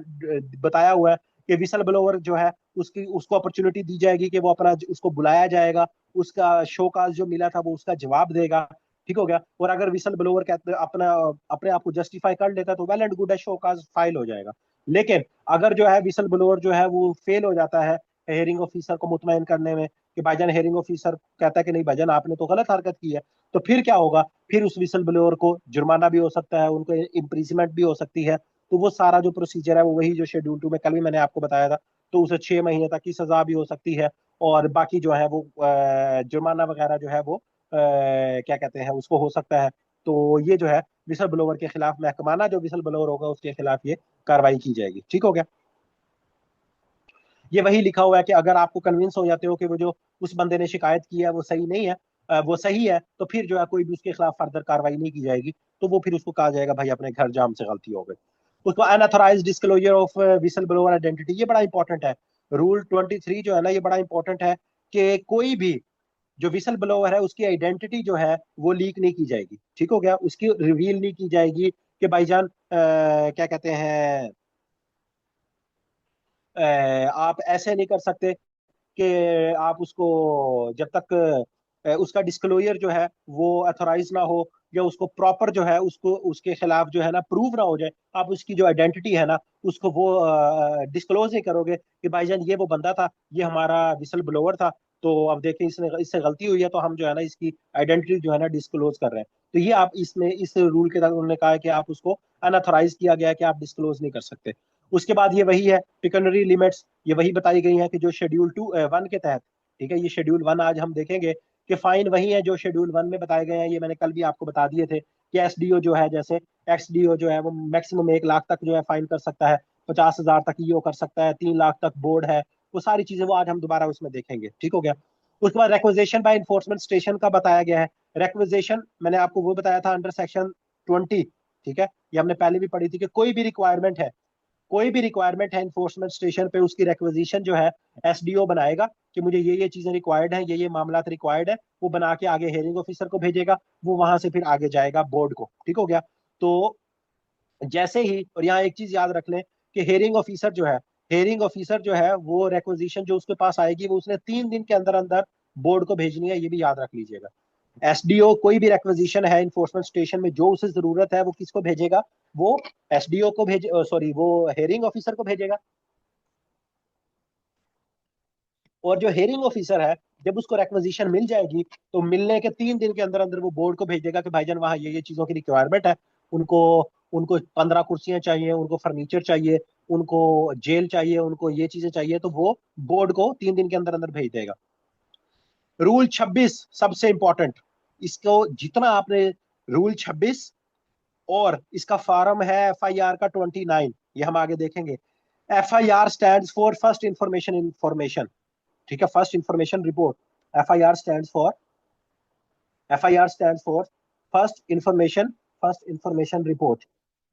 बताया हुआ है कि विसल ब्लोअर जो है, उसकी उसको अपॉर्चुनिटी दी जाएगी कि वो अपना, उसको बुलाया जाएगा, उसका शोकाज जो मिला था वो उसका जवाब देगा। ठीक हो गया? और अगर विसल ब्लोअर कहते अपना अपने आप को जस्टिफाई कर लेता है, तो वेल एंड गुड है, शोकाज फाइल हो जाएगा। लेकिन अगर जो है विसल ब्लोअर जो है वो फेल हो जाता है हेयरिंग ऑफिसर को मुतमईन करने में, कि भाईजान, हेयरिंग ऑफिसर कहता है कि नहीं भाईजान आपने तो गलत हरकत की है, तो फिर क्या होगा? फिर उस विसल ब्लोअर को जुर्माना भी हो सकता है, उनको इम्प्रीजमेंट भी हो सकती है। तो वो सारा जो प्रोसीजर है वो वही जो शेड्यूल 2 में कल भी मैंने आपको बताया था। तो उसे 6 महीने तक की सजा भी हो सकती है, और बाकी जो है वो जुर्माना वगैरह जो है वो क्या कहते हैं, उसको हो सकता है। तो ये जो है विसल ब्लोअर के खिलाफ, महकमाना जो विसल ब्लोअर होगा उसके खिलाफ ये कार्रवाई की जाएगी। ठीक हो गया? ये वही लिखा हुआ है कि अगर आपको कन्विंस हो जाते हो कि वो जो उस बंदे ने शिकायत की है वो सही नहीं है, वो सही है, तो फिर जो है कोई भी उसके खिलाफ फर्दर कार्रवाई नहीं की जाएगी। तो वो फिर उसको कहा जाएगा भाई अपने घर जाम से गलती हो गई। उसको unauthorised disclosure of whistle blower identity, ये बड़ा इंपॉर्टेंट है। रूल 23 जो है ना, ये बड़ा इंपॉर्टेंट है कि कोई भी जो विसल ब्लोअर है उसकी आइडेंटिटी जो है वो लीक नहीं की जाएगी। ठीक हो गया? उसकी रिवील नहीं की जाएगी कि भाईजान क्या कहते हैं, आप ऐसे नहीं कर सकते कि आप उसको जब तक उसका डिस्क्लोजर जो है वो अथोराइज ना हो, या उसको प्रॉपर जो है उसको उसके खिलाफ जो है ना प्रूव ना हो जाए, आप उसकी जो आइडेंटिटी है ना उसको वो डिस्क्लोज नहीं करोगे कि भाईजान ये वो बंदा था, ये हमारा विसल ब्लोअर था, तो अब देखें इसने इससे गलती हुई है तो हम जो है ना इसकी आइडेंटिटी जो है ना डिस्क्लोज कर रहे हैं। तो ये आप इसमें इस रूल के तहत उन्होंने कहा है कि आप उसको अनअथोराइज किया गया है कि आप डिस्क्लोज नहीं कर सकते। उसके बाद ये वही है पिकनरी लिमिट्स, ये वही बताई गई है कि जो शेड्यूल 1 के तहत, ठीक है, ये शेड्यूल 1 आज हम देखेंगे कि फाइन वही है जो शेड्यूल 1 में बताए गए हैं। ये मैंने कल भी आपको बता दिए थे कि एसडीओ जो है, जैसे एक्सडीओ जो है वो मैक्सिमम 1 लाख तक जो है फाइन कर सकता है, 50,000 तक ईओ कर सकता है, 3 लाख तक बोर्ड है। वो सारी चीजें वो आज हम दोबारा उसमें देखेंगे, ठीक हो गया। उसके बाद रेक्विजिशन बाय इन्फोर्समेंट स्टेशन का बताया गया है। रेक्विजिशन मैंने आपको वो बताया था अंडर सेक्शन 20, ठीक है, ये हमने पहले भी पढ़ी थी कि कोई भी रिक्वायरमेंट है इन्फोर्समेंट स्टेशन पे, उसकी रिक्वेजिशन जो है एसडीओ बनाएगा कि मुझे ये चीजें रिक्वायर्ड हैं, ये मामला रिक्वायर्ड है, वो बना के आगे हेयरिंग ऑफिसर को भेजेगा, वो वहां से फिर आगे जाएगा बोर्ड को, ठीक हो गया। तो जैसे ही, और यहाँ एक चीज याद रख लें कि हेयरिंग ऑफिसर जो है वो रिक्वेजिशन जो उसके पास आएगी वो उसने 3 दिन के अंदर अंदर बोर्ड को भेजनी है, ये भी याद रख लीजिएगा। एसडीओ कोई भी रिक्वेजिशन है इन्फोर्समेंट स्टेशन में जो उसे जरूरत है वो किसको भेजेगा, वो एसडीओ को भेज सॉरी वो हेयरिंग ऑफिसर को भेजेगा। और जो हेयरिंग ऑफिसर है, जब उसको रिक्वेजिशन मिल जाएगी तो मिलने के 3 दिन के अंदर अंदर वो बोर्ड को भेज देगा कि भाईजान वहाँ ये चीजों की रिक्वायरमेंट है, उनको उनको 15 कुर्सियां चाहिए, उनको फर्नीचर चाहिए, उनको जेल चाहिए, उनको ये चीजें चाहिए, तो वो बोर्ड को 3 दिन के अंदर अंदर भेज देगा। रूल 26 सबसे इंपॉर्टेंट, इसको जितना आपने, रूल 26 और इसका फॉर्म है एफआईआर का 29, ये हम आगे देखेंगे। FIR stand for first information, ठीक है, first information report. FIR stand for FIR stand for first information report.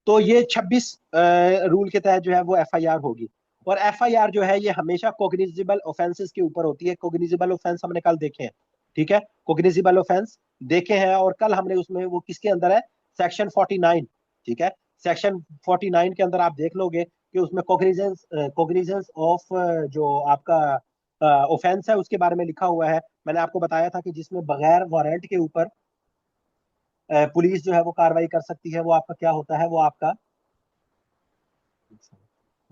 तो ये 26 रूल के तहत जो है वो एफआईआर होगी। और एफआईआर जो है ये हमेशा कोग्निजिबल ऑफेंसेस के ऊपर होती है। कोग्निजिबल ऑफेंस हमने कल देखे हैं, ठीक है, कोग्निजिबल ऑफेंस देखे हैं, और कल हमने उसमें वो किसके अंदर है, सेक्शन 49, ठीक है, सेक्शन 49 के अंदर आप देख लोगे कि उसमें कोग्निजेंस ऑफ जो आपका ऑफेंस है उसके बारे में लिखा हुआ है। मैंने आपको बताया था कि जिसमें बगैर वारंट के ऊपर पुलिस जो है वो कार्रवाई कर सकती है, वो आपका क्या होता है, वो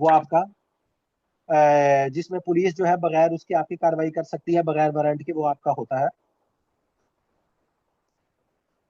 आपका जिसमें पुलिस जो है बगैर उसके आपकी कार्रवाई कर सकती है बगैर वारंट के, वो आपका होता है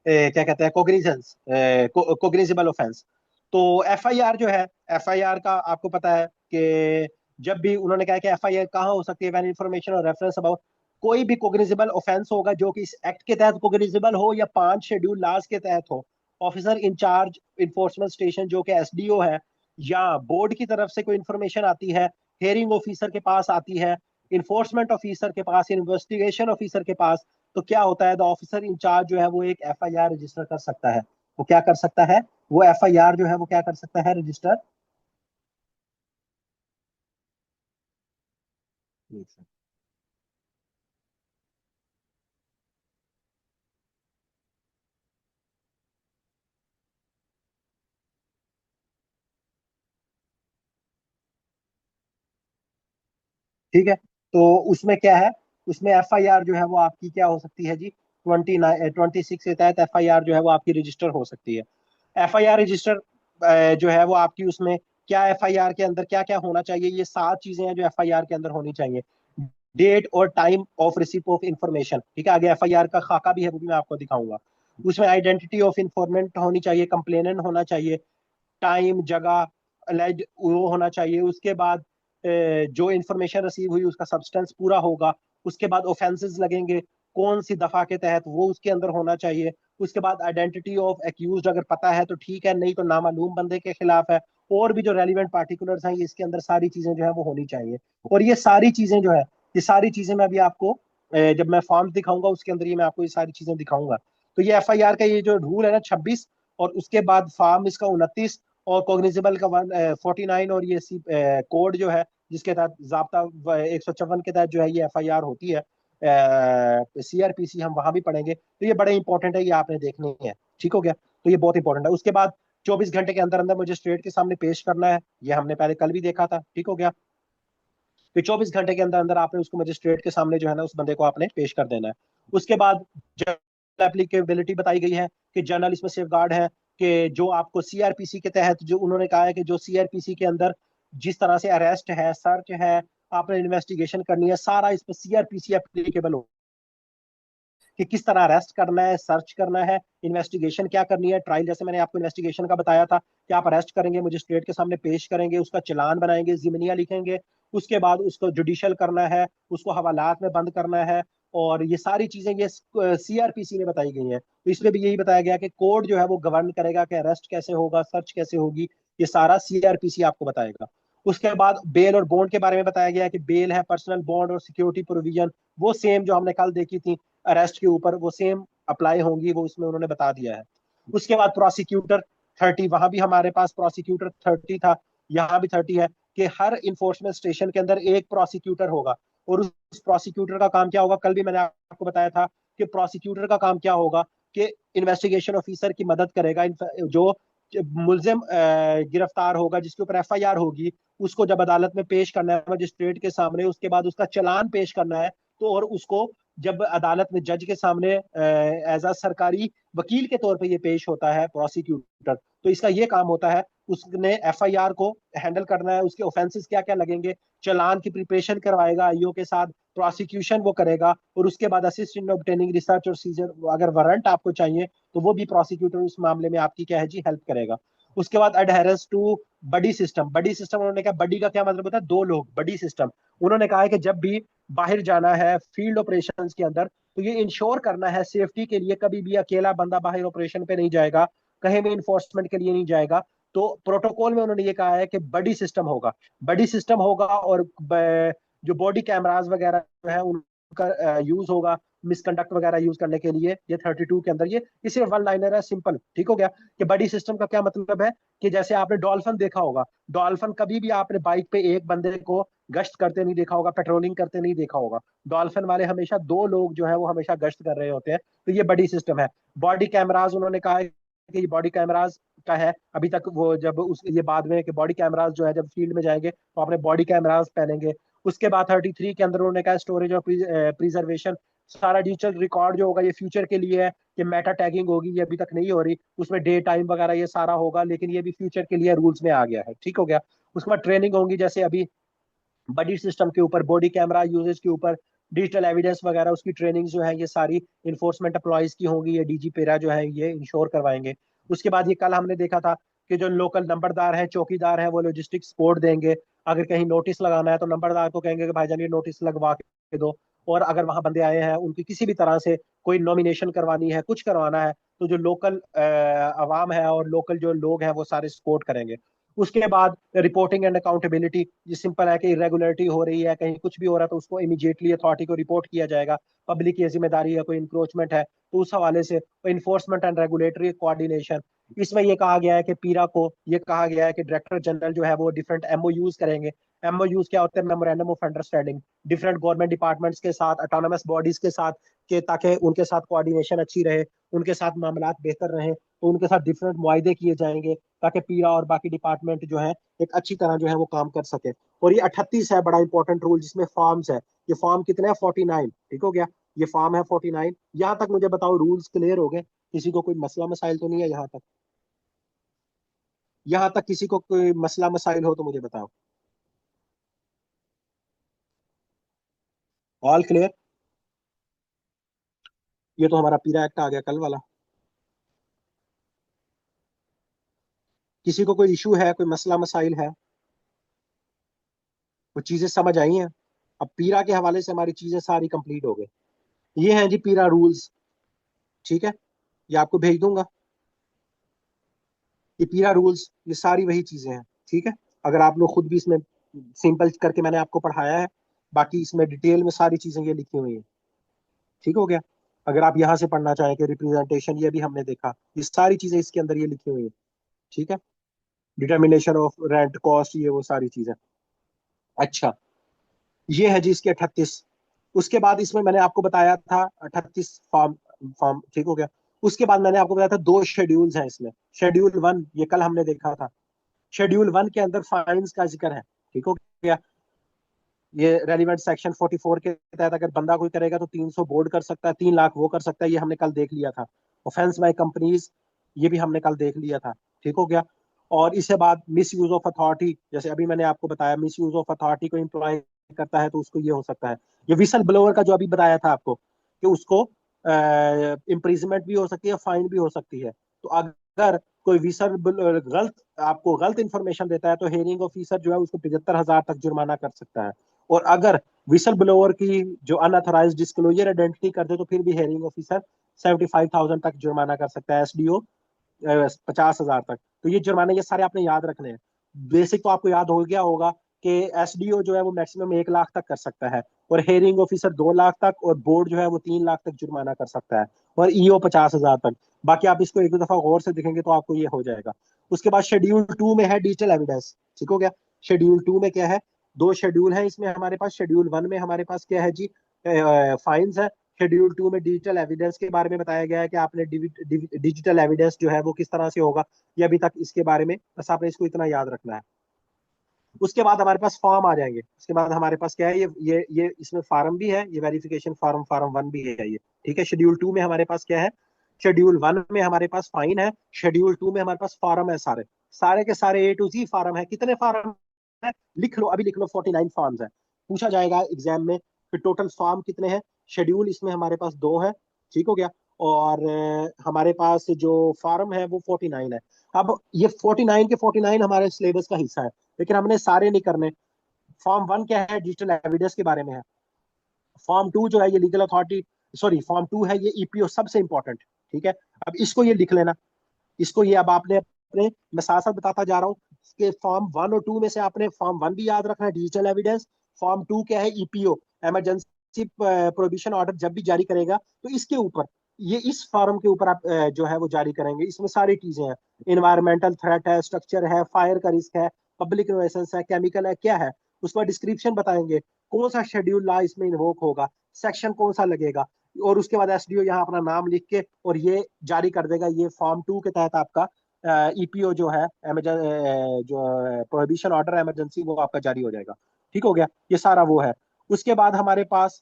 क्या कहते हैं, कोग्निजेंस, कोग्निजिबल ऑफेंस। तो एफआईआर जो है, एफआईआर का आपको पता है कि जब भी उन्होंने कहा कि एफआईआर कहाँ हो सकती है, व्हेन इंफॉर्मेशन और रेफरेंस अबाउट, कोई भी कोग्निजिबल ऑफेंस होगा जो कि इस एक्ट के तहत कोग्निजिबल हो या 5 शेड्यूल लाज के तहत हो, ऑफिसर इंचार्ज इन्फोर्समेंट स्टेशन जो कि एसडीओ है, या बोर्ड की तरफ से कोई इंफॉर्मेशन आती है, हेयरिंग ऑफिसर के पास आती है, इन्फोर्समेंट ऑफिसर के पास, इन्वेस्टिगेशन ऑफिसर के पास, तो क्या होता है, द ऑफिसर इंचार्ज जो है वो एक एफआईआर रजिस्टर कर सकता है। वो क्या कर सकता है, वो एफआईआर जो है वो क्या कर सकता है, रजिस्टर। ठीक है, तो उसमें क्या है, उसमें एफआईआर जो है वो आपकी क्या हो सकती है जी, 26 के तहत एफआईआर जो है वो आपकी रजिस्टर हो सकती है। एफआईआर रजिस्टर जो है वो आपकी उसमें क्या, एफआईआर के अंदर क्या क्या होना चाहिए, ये 7 चीजें हैं जो एफआईआर के अंदर होनी चाहिए। डेट और time of receipt of information, ठीक है, आगे एफआईआर का खाका भी है वो भी मैं आपको दिखाऊंगा। उसमें आइडेंटिटी ऑफ इंफॉर्मेंट होनी चाहिए, कंप्लेनेंट होना चाहिए, टाइम, जगह, अलेज वो होना चाहिए। उसके बाद जो इंफॉर्मेशन रिसीव हुई उसका सब्सटेंस पूरा होगा। उसके बाद ऑफेंसेस लगेंगे, कौन सी दफा के तहत, वो उसके अंदर होना चाहिए। उसके बाद आइडेंटिटी ऑफ एक्यूज अगर पता है तो ठीक है, नहीं तो नामालूम बंदे के खिलाफ है। और भी जो रेलिवेंट पार्टिकुलर्स हैं ये इसके अंदर सारी चीजें जो है वो होनी चाहिए। और ये सारी चीजें जो है, ये सारी चीजें मैं अभी आपको जब मैं फॉर्म दिखाऊंगा उसके अंदर ये मैं आपको ये सारी चीजें दिखाऊंगा। तो ये एफआईआर का ये जो रूल है ना 26, और उसके बाद फॉर्म इसका 29, और कॉग्निजेबल का 49, और ये कोड जो है जिसके तहत जाब्ता 154 के तहत जो है ये एफआईआर होती है, सीआरपीसी हम वहां भी पढ़ेंगे, तो ये बड़े इंपॉर्टेंट है, ये आपने देखनी है, ठीक हो गया। तो ये बहुत इंपॉर्टेंट है। उसके बाद 24 घंटे के अंदर अंदर मजिस्ट्रेट के सामने पेश करना है, ये हमने पहले कल भी देखा था, ठीक हो गया। कि 24 घंटे के अंदर अंदर आपने उसको मजिस्ट्रेट के सामने जो है ना उस बंदे को आपने पेश कर देना है। उसके बाद एप्लीकेबिलिटी बताई गई है कि जनरल इसमें सेफ गार्ड है कि जो आपको सीआरपीसी के तहत, जो उन्होंने कहा है कि जो सीआरपीसी के अंदर जिस तरह से अरेस्ट है, सर्च है, आपने इन्वेस्टिगेशन करनी है, सारा इस पर सीआरपीसी एप्लीकेबल हो कि किस तरह अरेस्ट करना है, सर्च करना है, इन्वेस्टिगेशन क्या करनी है। ट्रायल जैसे मैंने आपको इन्वेस्टिगेशन का बताया था कि आप अरेस्ट करेंगे, मजिस्ट्रेट के सामने पेश करेंगे, उसका चालान बनाएंगे, जिमनिया लिखेंगे, उसके बाद उसको जुडिशियल करना है, उसको हवालात में बंद करना है। और ये सारी चीजें ये सीआरपीसी ने बताई गई हैं। तो इसमें भी यही बताया गया कि कोर्ट जो है वो गवर्न करेगा कि अरेस्ट कैसे होगा, सर्च कैसे होगी, ये सारा सीआरपीसी आपको बताएगा। उसके बाद बेल और बॉन्ड के बारे में बताया गया है कि बेल है, पर्सनल बॉन्ड और सिक्योरिटी प्रोविजन वो सेम जो हमने कल देखी थी अरेस्ट के ऊपर, वो सेम अप्लाई होंगी, वो उसमें उन्होंने बता दिया है। उसके बाद प्रोसिक्यूटर 30, वहां भी हमारे पास प्रोसिक्यूटर 30 था, यहाँ भी 30 है कि हर इंफोर्समेंट स्टेशन के अंदर एक प्रोसिक्यूटर होगा। और उस प्रोसिक्यूटर का काम क्या होगा, कल भी मैंने आपको बताया था कि प्रोसिक्यूटर का काम क्या होगा कि इन्वेस्टिगेशन ऑफिसर की मदद करेगा। जो मुलजिम गिरफ्तार होगा, जिसके ऊपर एफआईआर होगी, उसको जब अदालत में पेश करना है मजिस्ट्रेट के सामने, उसके बाद उसका चालान पेश करना है, तो और उसको जब अदालत में जज के सामने एज अ सरकारी वकील के तौर पे ये पेश होता है प्रोसिक्यूटर, तो इसका ये काम होता है उसने एफआईआर को हैंडल करना है, उसके ऑफेंसेस क्या क्या लगेंगे, चालान की प्रिपरेशन करवाएगा आईओ के साथ, प्रोसिक्यूशन वो करेगा, और उसके बाद असिस्ट इन ऑब्टेनिंग रिसर्च और सीजर, अगर वारंट आपको चाहिए तो वो भी प्रोसिक्यूटर उस मामले में आपकी क्या है जी हेल्प करेगा। उसके बाद adherence to buddy system. Buddy system उन्होंने कहा, बडी का क्या मतलब होता है, दो लोग, बडी सिस्टम। उन्होंने कहा है कि जब भी बाहर जाना है फील्ड ऑपरेशंस के अंदर, तो ये इंश्योर करना है सेफ्टी के लिए, कभी भी अकेला बंदा बाहर ऑपरेशन पे नहीं जाएगा, कहीं भी इन्फोर्समेंट के लिए नहीं जाएगा। तो प्रोटोकॉल में उन्होंने ये कहा है कि बडी सिस्टम होगा, बडी सिस्टम होगा, और जो बॉडी कैमराज वगैरह जो है उनका यूज होगा मिसकंडक्ट वगैरह यूज करने के लिए। ये 32 के अंदर ये सिर्फ वन लाइनर है, सिंपल, ठीक हो गया। कि बडी सिस्टम का क्या मतलब है कि जैसे आपने डॉल्फिन देखा होगा, डॉल्फिन कभी भी आपने बाइक पे एक बंदे को गश्त करते नहीं देखा होगा, पेट्रोलिंग करते नहीं देखा होगा। डॉल्फिन वाले हमेशा दो लोग जो है वो हमेशा गश्त कर रहे होते हैं, तो ये बड़ी सिस्टम है। बॉडी कैमराज उन्होंने कहा है कि ये बॉडी कैमराज का है, अभी तक वो जब उस ये बाद में कि बॉडी कैमराज जो है जब फील्ड में जाएंगे तो अपने बॉडी कैमराज पहनेंगे। उसके बाद 33 के अंदर उन्होंने कहा स्टोरेज और प्रिजर्वेशन, सारा डिजिटल रिकॉर्ड जो होगा ये फ्यूचर के लिए है, कि मेटा टैगिंग होगी, ये अभी तक नहीं हो रही, उसमें डे टाइम वगैरह ये सारा होगा, लेकिन ये भी फ्यूचर के लिए रूल्स में आ गया है, ठीक हो गया। उसके बाद ट्रेनिंग होगी, जैसे अभी बडी सिस्टम के ऊपर, बॉडी कैमरा यूजेज के ऊपर, डिजिटल एविडेंस वगैरह, उसकी ट्रेनिंग जो है ये सारी इन्फोर्समेंट एम्प्लॉयज की होंगी, ये डीजी पेरा जो है ये इंश्योर करवाएंगे। उसके बाद ये कल हमने देखा था कि जो लोकल नंबरदार है, चौकीदार है, वो लॉजिस्टिक सपोर्ट देंगे। अगर कहीं नोटिस लगाना है तो नंबरदार को कहेंगे कि भाईजान ये नोटिस लगवा के दो। और अगर वहां बंदे आए हैं, उनकी किसी भी तरह से कोई नॉमिनेशन करवानी है, कुछ करवाना है, तो जो लोकल अवाम है और लोकल जो लोग हैं वो सारे सपोर्ट करेंगे। उसके बाद रिपोर्टिंग एंड अकाउंटेबिलिटी, ये सिंपल है कि इरेगुलरिटी हो रही है, कहीं कुछ भी हो रहा है तो उसको इमीडिएटली अथॉरिटी को रिपोर्ट किया जाएगा। पब्लिक की जिम्मेदारी है, कोई इंक्रोचमेंट है तो उस हवाले से इन्फोर्समेंट एंड रेगुलेटरी कोऑर्डिनेशन। इसमें ये कहा गया है कि पीरा को ये कहा गया है कि डायरेक्टर जनरल जो है वो डिफरेंट एमओयूज करेंगे। एमओयूज क्या होते हैं, memorandum of understanding, different government departments के साथ, ऑटोनमस बॉडीज के साथ, के ताकि उनके साथ कोऑर्डिनेशन अच्छी रहे, उनके साथ मामलात बेहतर रहे, तो उनके साथ डिफरेंट मुआहदे किए जाएंगे ताकि पीरा और बाकी डिपार्टमेंट जो है एक अच्छी तरह जो है वो काम कर सके। और ये 38 है, बड़ा इंपॉर्टेंट रूल, जिसमें फॉर्म्स है। ये फॉर्म कितने हैं, 49, ठीक हो गया। ये फॉर्म है 49। यहाँ तक मुझे बताओ रूल्स क्लियर हो गए, किसी को कोई मसला मसाइल तो नहीं है यहाँ तक? यहाँ तक किसी को कोई मसला मसाइल हो तो मुझे बताओ। All clear? ये तो हमारा पीरा एक्ट आ गया कल वाला। किसी को कोई इशू है, कोई मसला मसाइल है? वो चीजें समझ आई हैं? अब पीरा के हवाले से हमारी चीजें सारी कंप्लीट हो गई। ये हैं जी पीरा रूल्स, ठीक है, ये आपको भेज दूंगा। ये पीरा रूल्स, ये सारी वही चीजें हैं, ठीक है। अगर आप लोग खुद भी इसमें सिंपल करके मैंने आपको पढ़ाया है, बाकी इसमें डिटेल में सारी चीजें ये लिखी हुई हैं, ठीक हो गया। अगर आप यहाँ से पढ़ना चाहें कि रिप्रेजेंटेशन, ये भी हमने देखा, ये सारी चीजें इसके अंदर ये लिखी हुई हैं, ठीक है। डिटर्मिनेशन ऑफ रेंट कॉस्ट, ये वो सारी चीजें। अच्छा, ये है जी इसके 38। उसके बाद इसमें मैंने आपको बताया था 38 फॉर्म, फॉर्म, ठीक हो गया। उसके बाद मैंने आपको बताया था दो शेड्यूल्स हैं इसमें। शेड्यूल 1 ये कल हमने देखा था। शेड्यूल 1 के अंदर फाइन्स का जिक्र है, ठीक हो गया। ये रेलिवेंट सेक्शन 44 के तहत अगर बंदा कोई करेगा तो 300 बोर्ड कर सकता है, 3 लाख वो कर सकता है, ये हमने कल देख लिया था। ऑफेंस बाय कंपनीज, ये भी हमने कल देख लिया था। ठीक हो गया। और इसके बाद मिस यूज ऑफ अथॉरिटी, जैसे अभी मैंने आपको बताया, मिस यूज ऑफ अथॉरिटी को इम्प्लॉय करता है तो उसको ये हो सकता है। ये विसल ब्लोअर का जो अभी बताया था आपको कि उसको इम्प्रिजमेंट भी हो सकती है, फाइन भी हो सकती है। तो अगर कोई विसल गलत आपको गलत इंफॉर्मेशन देता है तो हेयरिंग ऑफिसर जो है उसको 75,000 तक जुर्माना कर सकता है। और अगर विसल ब्लोअर की जो अनऑथराइज्ड डिस्क्लोजर आइडेंटिटी करते तो फिर भी हेयरिंग ऑफिसर 75,000 तक जुर्माना कर सकता है, एसडीओ 50,000 तक। तो ये जुर्माने ये सारे आपने याद रखने हैं। बेसिक तो आपको याद हो गया होगा कि एसडीओ जो है वो मैक्सिमम 1 लाख तक कर सकता है, और हेयरिंग ऑफिसर 2 लाख तक, और बोर्ड जो है वो 3 लाख तक जुर्माना कर सकता है, और ईओ 50,000 तक। बाकी आप इसको एक दो दफा गौर से देखेंगे तो आपको ये हो जाएगा। उसके बाद शेड्यूल 2 में है डिजिटल एविडेंस। ठीक हो गया। शेड्यूल 2 में क्या है? दो शेड्यूल है इसमें हमारे पास। शेड्यूल 1 में हमारे पास क्या है जी? फाइन्स है। शेड्यूल 2 में डिजिटल एविडेंस के बारे में बताया गया है कि आपने डिजिटल एविडेंस जो है वो किस तरह से होगा। ये अभी तक इसके बारे में बस आपने इसको इतना याद रखना है। उसके बाद हमारे पास फॉर्म आ जाएंगे। उसके बाद हमारे पास क्या है? ये इसमें फार्म भी है, ये वेरिफिकेशन फार्म, फार्म 1 भी है ये। ठीक है। शेड्यूल 2 में हमारे पास क्या है? शेड्यूल 1 में हमारे पास फाइन है। शेड्यूल 2 में हमारे पास फार्म है, सारे सारे के सारे A to Z फार्म है। कितने फार्म है? लिख लो, अभी लिख लो, 49 फॉर्म्स है। पूछा जाएगा एग्जाम में कि टोटल फार्म कितने हैं। शेड्यूल इसमें हमारे पास दो है। ठीक हो गया। और हमारे पास जो फार्म है वो 49 है। अब ये 49 के 49 हमारे सिलेबस का हिस्सा है, लेकिन हमने सारे नहीं करने। फॉर्म 1 क्या है? डिजिटल एविडेंस के बारे में है। फॉर्म 2 जो है ये लीगल अथॉरिटी, सॉरी, फॉर्म 2 है ये ईपीओ, सबसे इंपॉर्टेंट। ठीक है। अब इसको ये लिख लेना। इसको ये अब आपने अपने, मैं साथ साथ बताता जा रहा हूँ कि फॉर्म 1 और 2 में से आपने फॉर्म 1 भी याद रखना है, डिजिटल एविडेंस। फॉर्म 2 क्या है? ईपीओ, इमरजेंसी प्रोविजन ऑर्डर जब भी जारी करेगा तो इसके ऊपर, ये इस फॉर्म के ऊपर आप जो है वो जारी करेंगे। इसमें सारी चीजें हैं। इन्वायरमेंटल थ्रेट है, स्ट्रक्चर है, फायर का रिस्क है, पब्लिक नुइसेंस है, केमिकल है, क्या है। उसका डिस्क्रिप्शन बताएंगे, कौन सा शेड्यूल ला इसमें इन्वोक होगा, सेक्शन कौन सा लगेगा। और उसके बाद एसडीओ यहाँ अपना नाम लिख के और ये जारी कर देगा। ये फॉर्म 2 के तहत आपका ईपीओ जो है, जो प्रोहिबिशन ऑर्डर इमरजेंसी, वो आपका जारी हो जाएगा। ठीक हो गया। ये सारा वो है। उसके बाद हमारे पास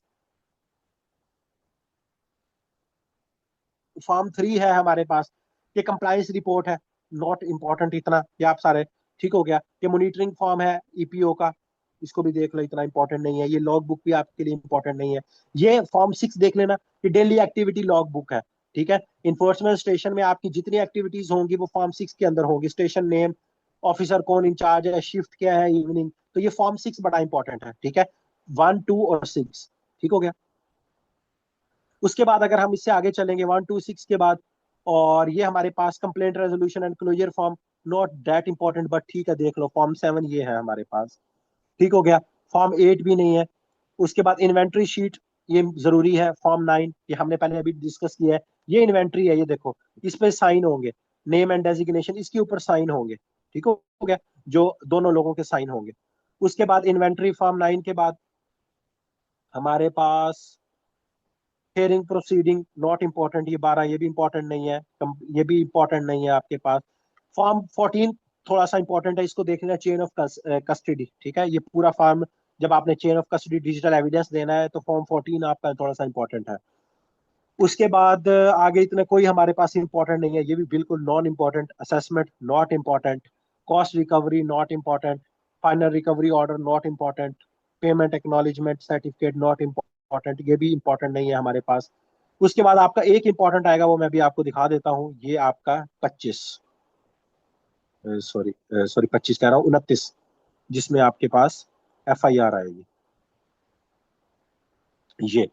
फॉर्म 3 है हमारे पास। ये कंप्लायंस रिपोर्ट है, नॉट इंपॉर्टेंट इतना, ये आप सारे। ठीक हो गया। ये मॉनिटरिंग फॉर्म है ईपीओ का, इसको भी देख लो, इतना इंपॉर्टेंट नहीं है। ये लॉग बुक भी आपके लिए इंपॉर्टेंट नहीं है। ये फॉर्म 6 देख लेना, ये डेली एक्टिविटी लॉग बुक है। ठीक है। इन्फोर्समेंट स्टेशन में आपकी जितनी एक्टिविटीज होंगी वो फॉर्म 6 के अंदर होंगी। स्टेशन नेम, ऑफिसर कौन इंचार्ज है, शिफ्ट क्या है, इवनिंग, तो ये फॉर्म 6 बड़ा इंपॉर्टेंट है। ठीक है। 1, 2 और 6। ठीक हो गया। उसके बाद अगर हम इससे आगे चलेंगे 1, 2, 6 के बाद, और ये हमारे पास complaint resolution and closure form, not that important, but ठीक है, देख लो। फॉर्म 7 ये है हमारे पास। ठीक हो गया। फॉर्म 8 भी नहीं है। उसके बाद इन्वेंट्री शीट, ये जरूरी है। फॉर्म 9 ये हमने पहले अभी डिस्कस किया है। ये इन्वेंट्री है, ये देखो, इस पे साइन होंगे, नेम एंड डेजिग्नेशन, इसके ऊपर साइन होंगे। ठीक हो गया। जो दोनों लोगों के साइन होंगे। उसके बाद इन्वेंट्री फॉर्म 9 के बाद हमारे पास हेयरिंग प्रोसीडिंग, नॉट इंपॉर्टेंट। ये 12 ये भी इंपॉर्टेंट नहीं है। ये भी इंपॉर्टेंट नहीं है आपके पास। फॉर्म 14 थोड़ा सा इंपॉर्टेंट है, इसको देख लेना। Chain of custody. ठीक है। ये पूरा फॉर्म, जब आपने chain of custody digital evidence देना है तो फॉर्म 14 आपका थोड़ा सा इंपॉर्टेंट है। उसके बाद आगे इतने कोई हमारे पास इंपॉर्टेंट नहीं है, ये भी बिल्कुल non important. Assessment not important. Cost recovery not important. Final recovery order not important. Payment acknowledgement certificate not important, ये भी इंपॉर्टेंट नहीं है हमारे पास। उसके बाद आपका एक इंपॉर्टेंट आएगा, वो मैं भी आपको दिखा देता हूँ। ये आपका 25, सॉरी सॉरी 25 कह रहा हूँ, 29, जिसमें आपके पास FIR आएगी। ये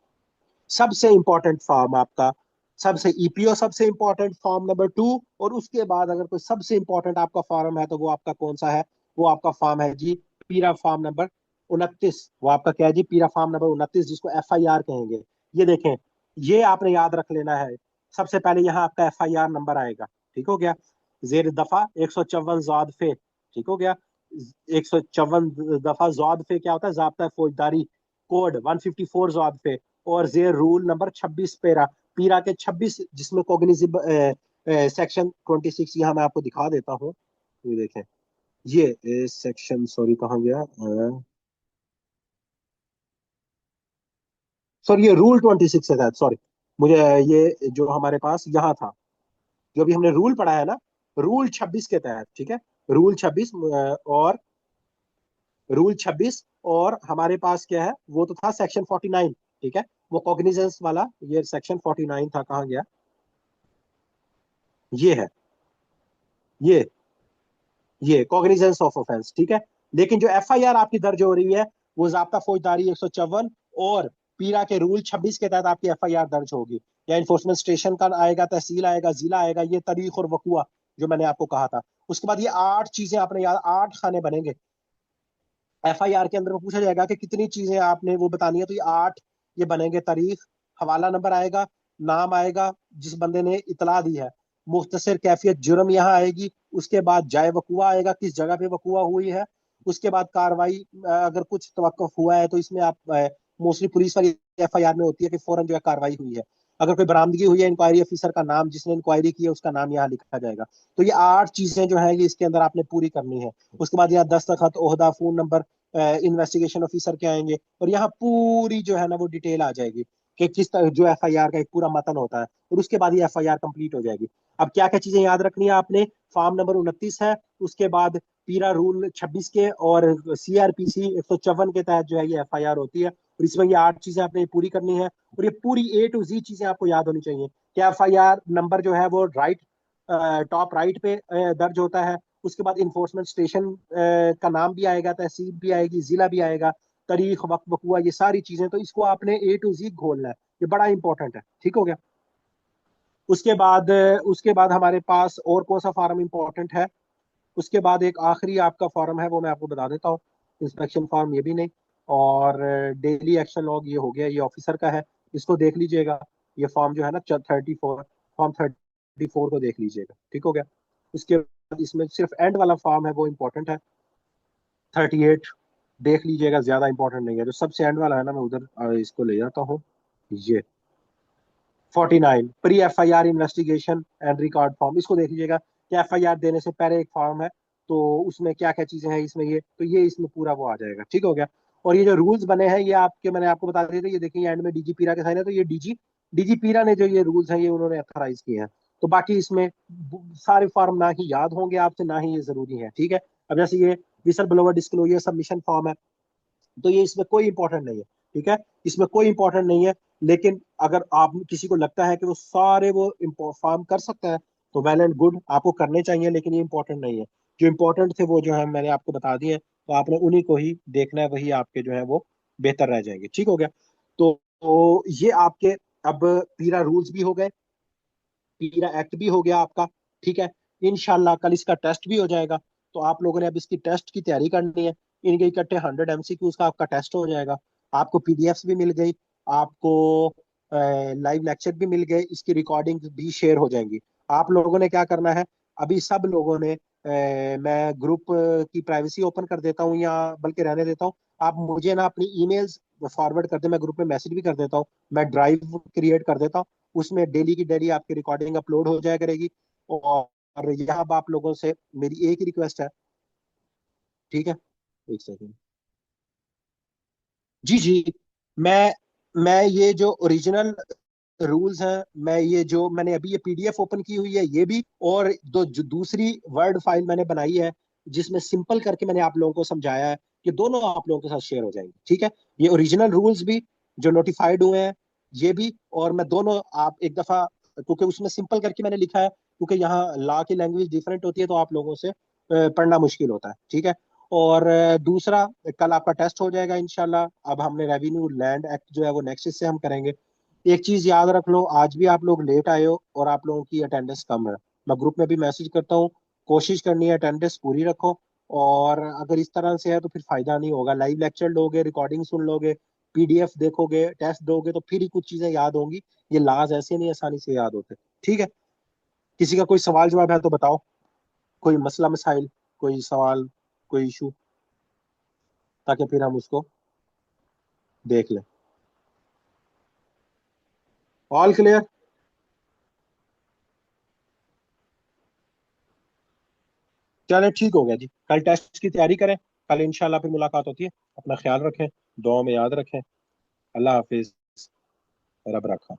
सबसे इंपॉर्टेंट फॉर्म आपका, सबसे ईपीओ सबसे इंपॉर्टेंट फॉर्म नंबर 2। और उसके बाद अगर कोई सबसे इंपॉर्टेंट आपका फॉर्म है तो वो आपका कौन सा है? वो आपका फॉर्म है जी, पीरा फॉर्म नंबर 29। वो आपका क्या है जी? पीरा फॉर्म नंबर 29, जिसको FIR कहेंगे। ये देखें, ये आपने याद रख लेना है। सबसे पहले यहाँ आपका FIR नंबर आएगा। ठीक हो गया। जेर दफा 154 जॉद फे। ठीक हो गया। 154 दफा जॉद फे क्या होता है? जाब्ता फौजदारी कोड 154 जॉद फे। और जेर रूल नंबर 26 पेरा, पीरा के 26, जिसमें कोग्निजिब सेक्शन 26, यहाँ मैं आपको दिखा देता हूँ। ये देखें, ये सेक्शन, सॉरी कहाँ गया, सॉरी ये रूल 26 के तहत, सॉरी मुझे, ये जो हमारे पास यहाँ था, जो भी हमने रूल पढ़ा है ना, रूल 26 के तहत, ठीक है, रूल 26, और रूल 26, और हमारे पास क्या है, वो तो था सेक्शन 49, ठीक है, वो कॉग्निजेंस वाला, ये सेक्शन 49 था, कहाँ गया, ये है, ये ये कॉग्निजेंस ऑफ ऑफेंस, ठीक है। लेकिन जो एफआईआर आपकी दर्ज हो रही है, वो ज़ाब्ता फौजदारी 154 और पीरा के रूल 26 के तहत आपकी एफआईआर दर्ज होगी। या इन्फोर्समेंट स्टेशन का आएगा, तहसील आएगा, जिला आएगा, ये तारीख और वकूआ जो मैंने आपको कहा था। उसके बाद ये 8 चीजें आपने याद, 8 खाने बनेंगे एफआईआर के अंदर। वो पूछा जाएगा कि कितनी चीजें आपने वो बतानी है, तो ये 8 ये बनेंगे। तारीख, हवाला नंबर आएगा, नाम आएगा जिस बंदे ने इतला दी है, मुख्तसर कैफियत जुर्म यहाँ आएगी, उसके बाद जाए वकुआ आएगा, किस जगह पे वकुआ हुई है, उसके बाद कार्रवाई, अगर कुछ तवक्कुफ हुआ है तो इसमें आप मोस्टली पुलिस वाली एफआईआर में होती है कि फौरन जो है कार्रवाई हुई है। अगर कोई बरामदगी हुई है, इंक्वायरी ऑफिसर का नाम, जिसने इंक्वायरी की है उसका नाम यहाँ लिखा जाएगा। तो ये 8 चीजें जो है ये इसके अंदर आपने पूरी करनी है। उसके बाद यहाँ दस्तखत, ओहदा, फोन नंबर, इन्वेस्टिगेशन ऑफिसर के आएंगे, और यहाँ पूरी जो है ना वो डिटेल आ जाएगी कि किस तरह जो एफआईआर का एक पूरा मतन होता है, और उसके बाद ये एफआईआर कंप्लीट हो जाएगी। अब क्या क्या चीजें याद रखनी है आपने, फॉर्म नंबर 29 है, उसके बाद पीरा रूल 26 के और सीआरपीसी 154 के तहत जो है ये एफआईआर होती है, और इसमें ये 8 चीजें आपने पूरी करनी है, और ये पूरी A to Z चीजें आपको याद होनी चाहिए कि एफआईआर नंबर जो है वो राइट, टॉप राइट पे दर्ज होता है। उसके बाद इन्फोर्समेंट स्टेशन का नाम भी आएगा, तहसील भी आएगी, जिला भी आएगा, तारीख, वक्त, वकूआ, ये सारी चीजें। तो इसको आपने A to Z घोलना है, ये बड़ा इंपॉर्टेंट है, ठीक हो गया। उसके बाद हमारे पास और कौन सा फॉर्म इंपॉर्टेंट है, उसके बाद एक आखिरी आपका फॉर्म है, वो मैं आपको बता देता हूँ, इंस्पेक्शन फॉर्म, ये भी नहीं। और डेली एक्शन लॉग ये हो गया, ये ऑफिसर का है, इसको देख लीजिएगा। ये फॉर्म जो है ना 34, फॉर्म 34 को देख लीजिएगा, ठीक हो गया। उसके बाद इसमें सिर्फ एंड वाला फॉर्म है, वो इंपॉर्टेंट है, 38, देख लीजिएगा, ज्यादा इंपॉर्टेंट नहीं है। जो सबसे एंड वाला है ना, मैं उधर इसको ले जाता हूँ, ये 49 pre F I R investigation and record form, इसको देख लीजिएगा कि एफ आई आर देने से पहले एक फॉर्म है, तो उसमें क्या क्या चीजें हैं इसमें, ये तो ये इसमें पूरा वो आ जाएगा, ठीक हो गया। और ये जो रूल्स बने हैं ये आपके, मैंने आपको बता दिए थे, ये देखिए एंड में डीजी पीरा के साइन है, तो ये डीजी डीजी पीरा ने जो ये रूल्स हैं ये उन्होंने अथोराइज किए हैं। तो बाकी इसमें सारे फॉर्म ना ही याद होंगे आपसे, ना ही ये जरूरी है, ठीक है। अब जैसे ये whistle blower disclosure submission form है, तो ये इसमें कोई इंपॉर्टेंट नहीं है, ठीक है, इसमें कोई इंपॉर्टेंट नहीं है। लेकिन अगर आप किसी को लगता है कि वो सारे वो फॉर्म कर सकता है, तो वेल एंड गुड, आपको करने चाहिए, लेकिन ये इंपॉर्टेंट नहीं है। जो इंपॉर्टेंट थे वो जो है मैंने आपको बता दिए, तो आपने उन्हीं को ही देखना है, वही आपके जो है वो बेहतर रह जाएंगे, ठीक हो गया। तो ये आपके अब पीरा रूल्स भी हो गए, पीरा एक्ट भी हो गया आपका, ठीक है। इंशाल्लाह कल इसका टेस्ट भी हो जाएगा, तो आप लोगों ने अब इसकी टेस्ट की तैयारी करनी है। इनके इकट्ठे 100 MCQs का आपका टेस्ट हो जाएगा, आपको पीडीएफ्स भी मिल गई, आपको लाइव लेक्चर भी मिल गए, इसकी रिकॉर्डिंग भी शेयर हो जाएंगी। आप लोगों ने क्या करना है, अभी सब लोगों ने मैं ग्रुप की प्राइवेसी ओपन कर देता हूँ, या बल्कि रहने देता हूँ, आप मुझे ना अपनी ईमेल्स फॉरवर्ड कर दे, मैं ग्रुप में मैसेज भी कर देता हूँ, मैं ड्राइव क्रिएट कर देता हूँ, उसमें डेली की डेली आपकी रिकॉर्डिंग अपलोड हो जाया करेगी। और यहाँ अब आप लोगों से मेरी एक ही रिक्वेस्ट है, ठीक है, एक सेकंड, जी जी, मैं मैं ये जो ओरिजिनल रूल्स हैं, मैं ये जो मैंने अभी ये पीडीएफ ओपन की हुई है ये भी, और जो दूसरी वर्ड फाइल मैंने बनाई है जिसमें सिंपल करके मैंने आप लोगों को समझाया है, कि दोनों आप लोगों के साथ शेयर हो जाएंगे, ठीक है। ये ओरिजिनल रूल्स भी जो नोटिफाइड हुए हैं ये भी, और मैं दोनों आप एक दफा, क्योंकि उसमें सिंपल करके मैंने लिखा है, क्योंकि यहाँ लॉ की लैंग्वेज डिफरेंट होती है, तो आप लोगों से पढ़ना मुश्किल होता है, ठीक है। और दूसरा, कल आपका टेस्ट हो जाएगा इंशाल्लाह। अब हमने रेवेन्यू लैंड एक्ट जो है वो नेक्स्ट से हम करेंगे। एक चीज याद रख लो, आज भी आप लोग लेट आए हो और आप लोगों की अटेंडेंस कम है, मैं ग्रुप में भी मैसेज करता हूँ, कोशिश करनी है अटेंडेंस पूरी रखो। और अगर इस तरह से है तो फिर फायदा नहीं होगा, लाइव लेक्चर लोगे, रिकॉर्डिंग सुन लोगे, पीडीएफ देखोगे, टेस्ट दोगे, तो फिर ही कुछ चीजें याद होंगी। ये लाज ऐसे नहीं आसानी से याद होते, ठीक है। किसी का कोई सवाल जवाब है तो बताओ, कोई मसला मसाइल, कोई सवाल, कोई इशू, ताकि फिर हम उसको देख लें। All clear? चले ठीक हो गया जी, कल टेस्ट की तैयारी करें, कल इंशाल्लाह फिर मुलाकात होती है। अपना ख्याल रखें, दुआ में याद रखें। अल्लाह हाफिज। रब रखा।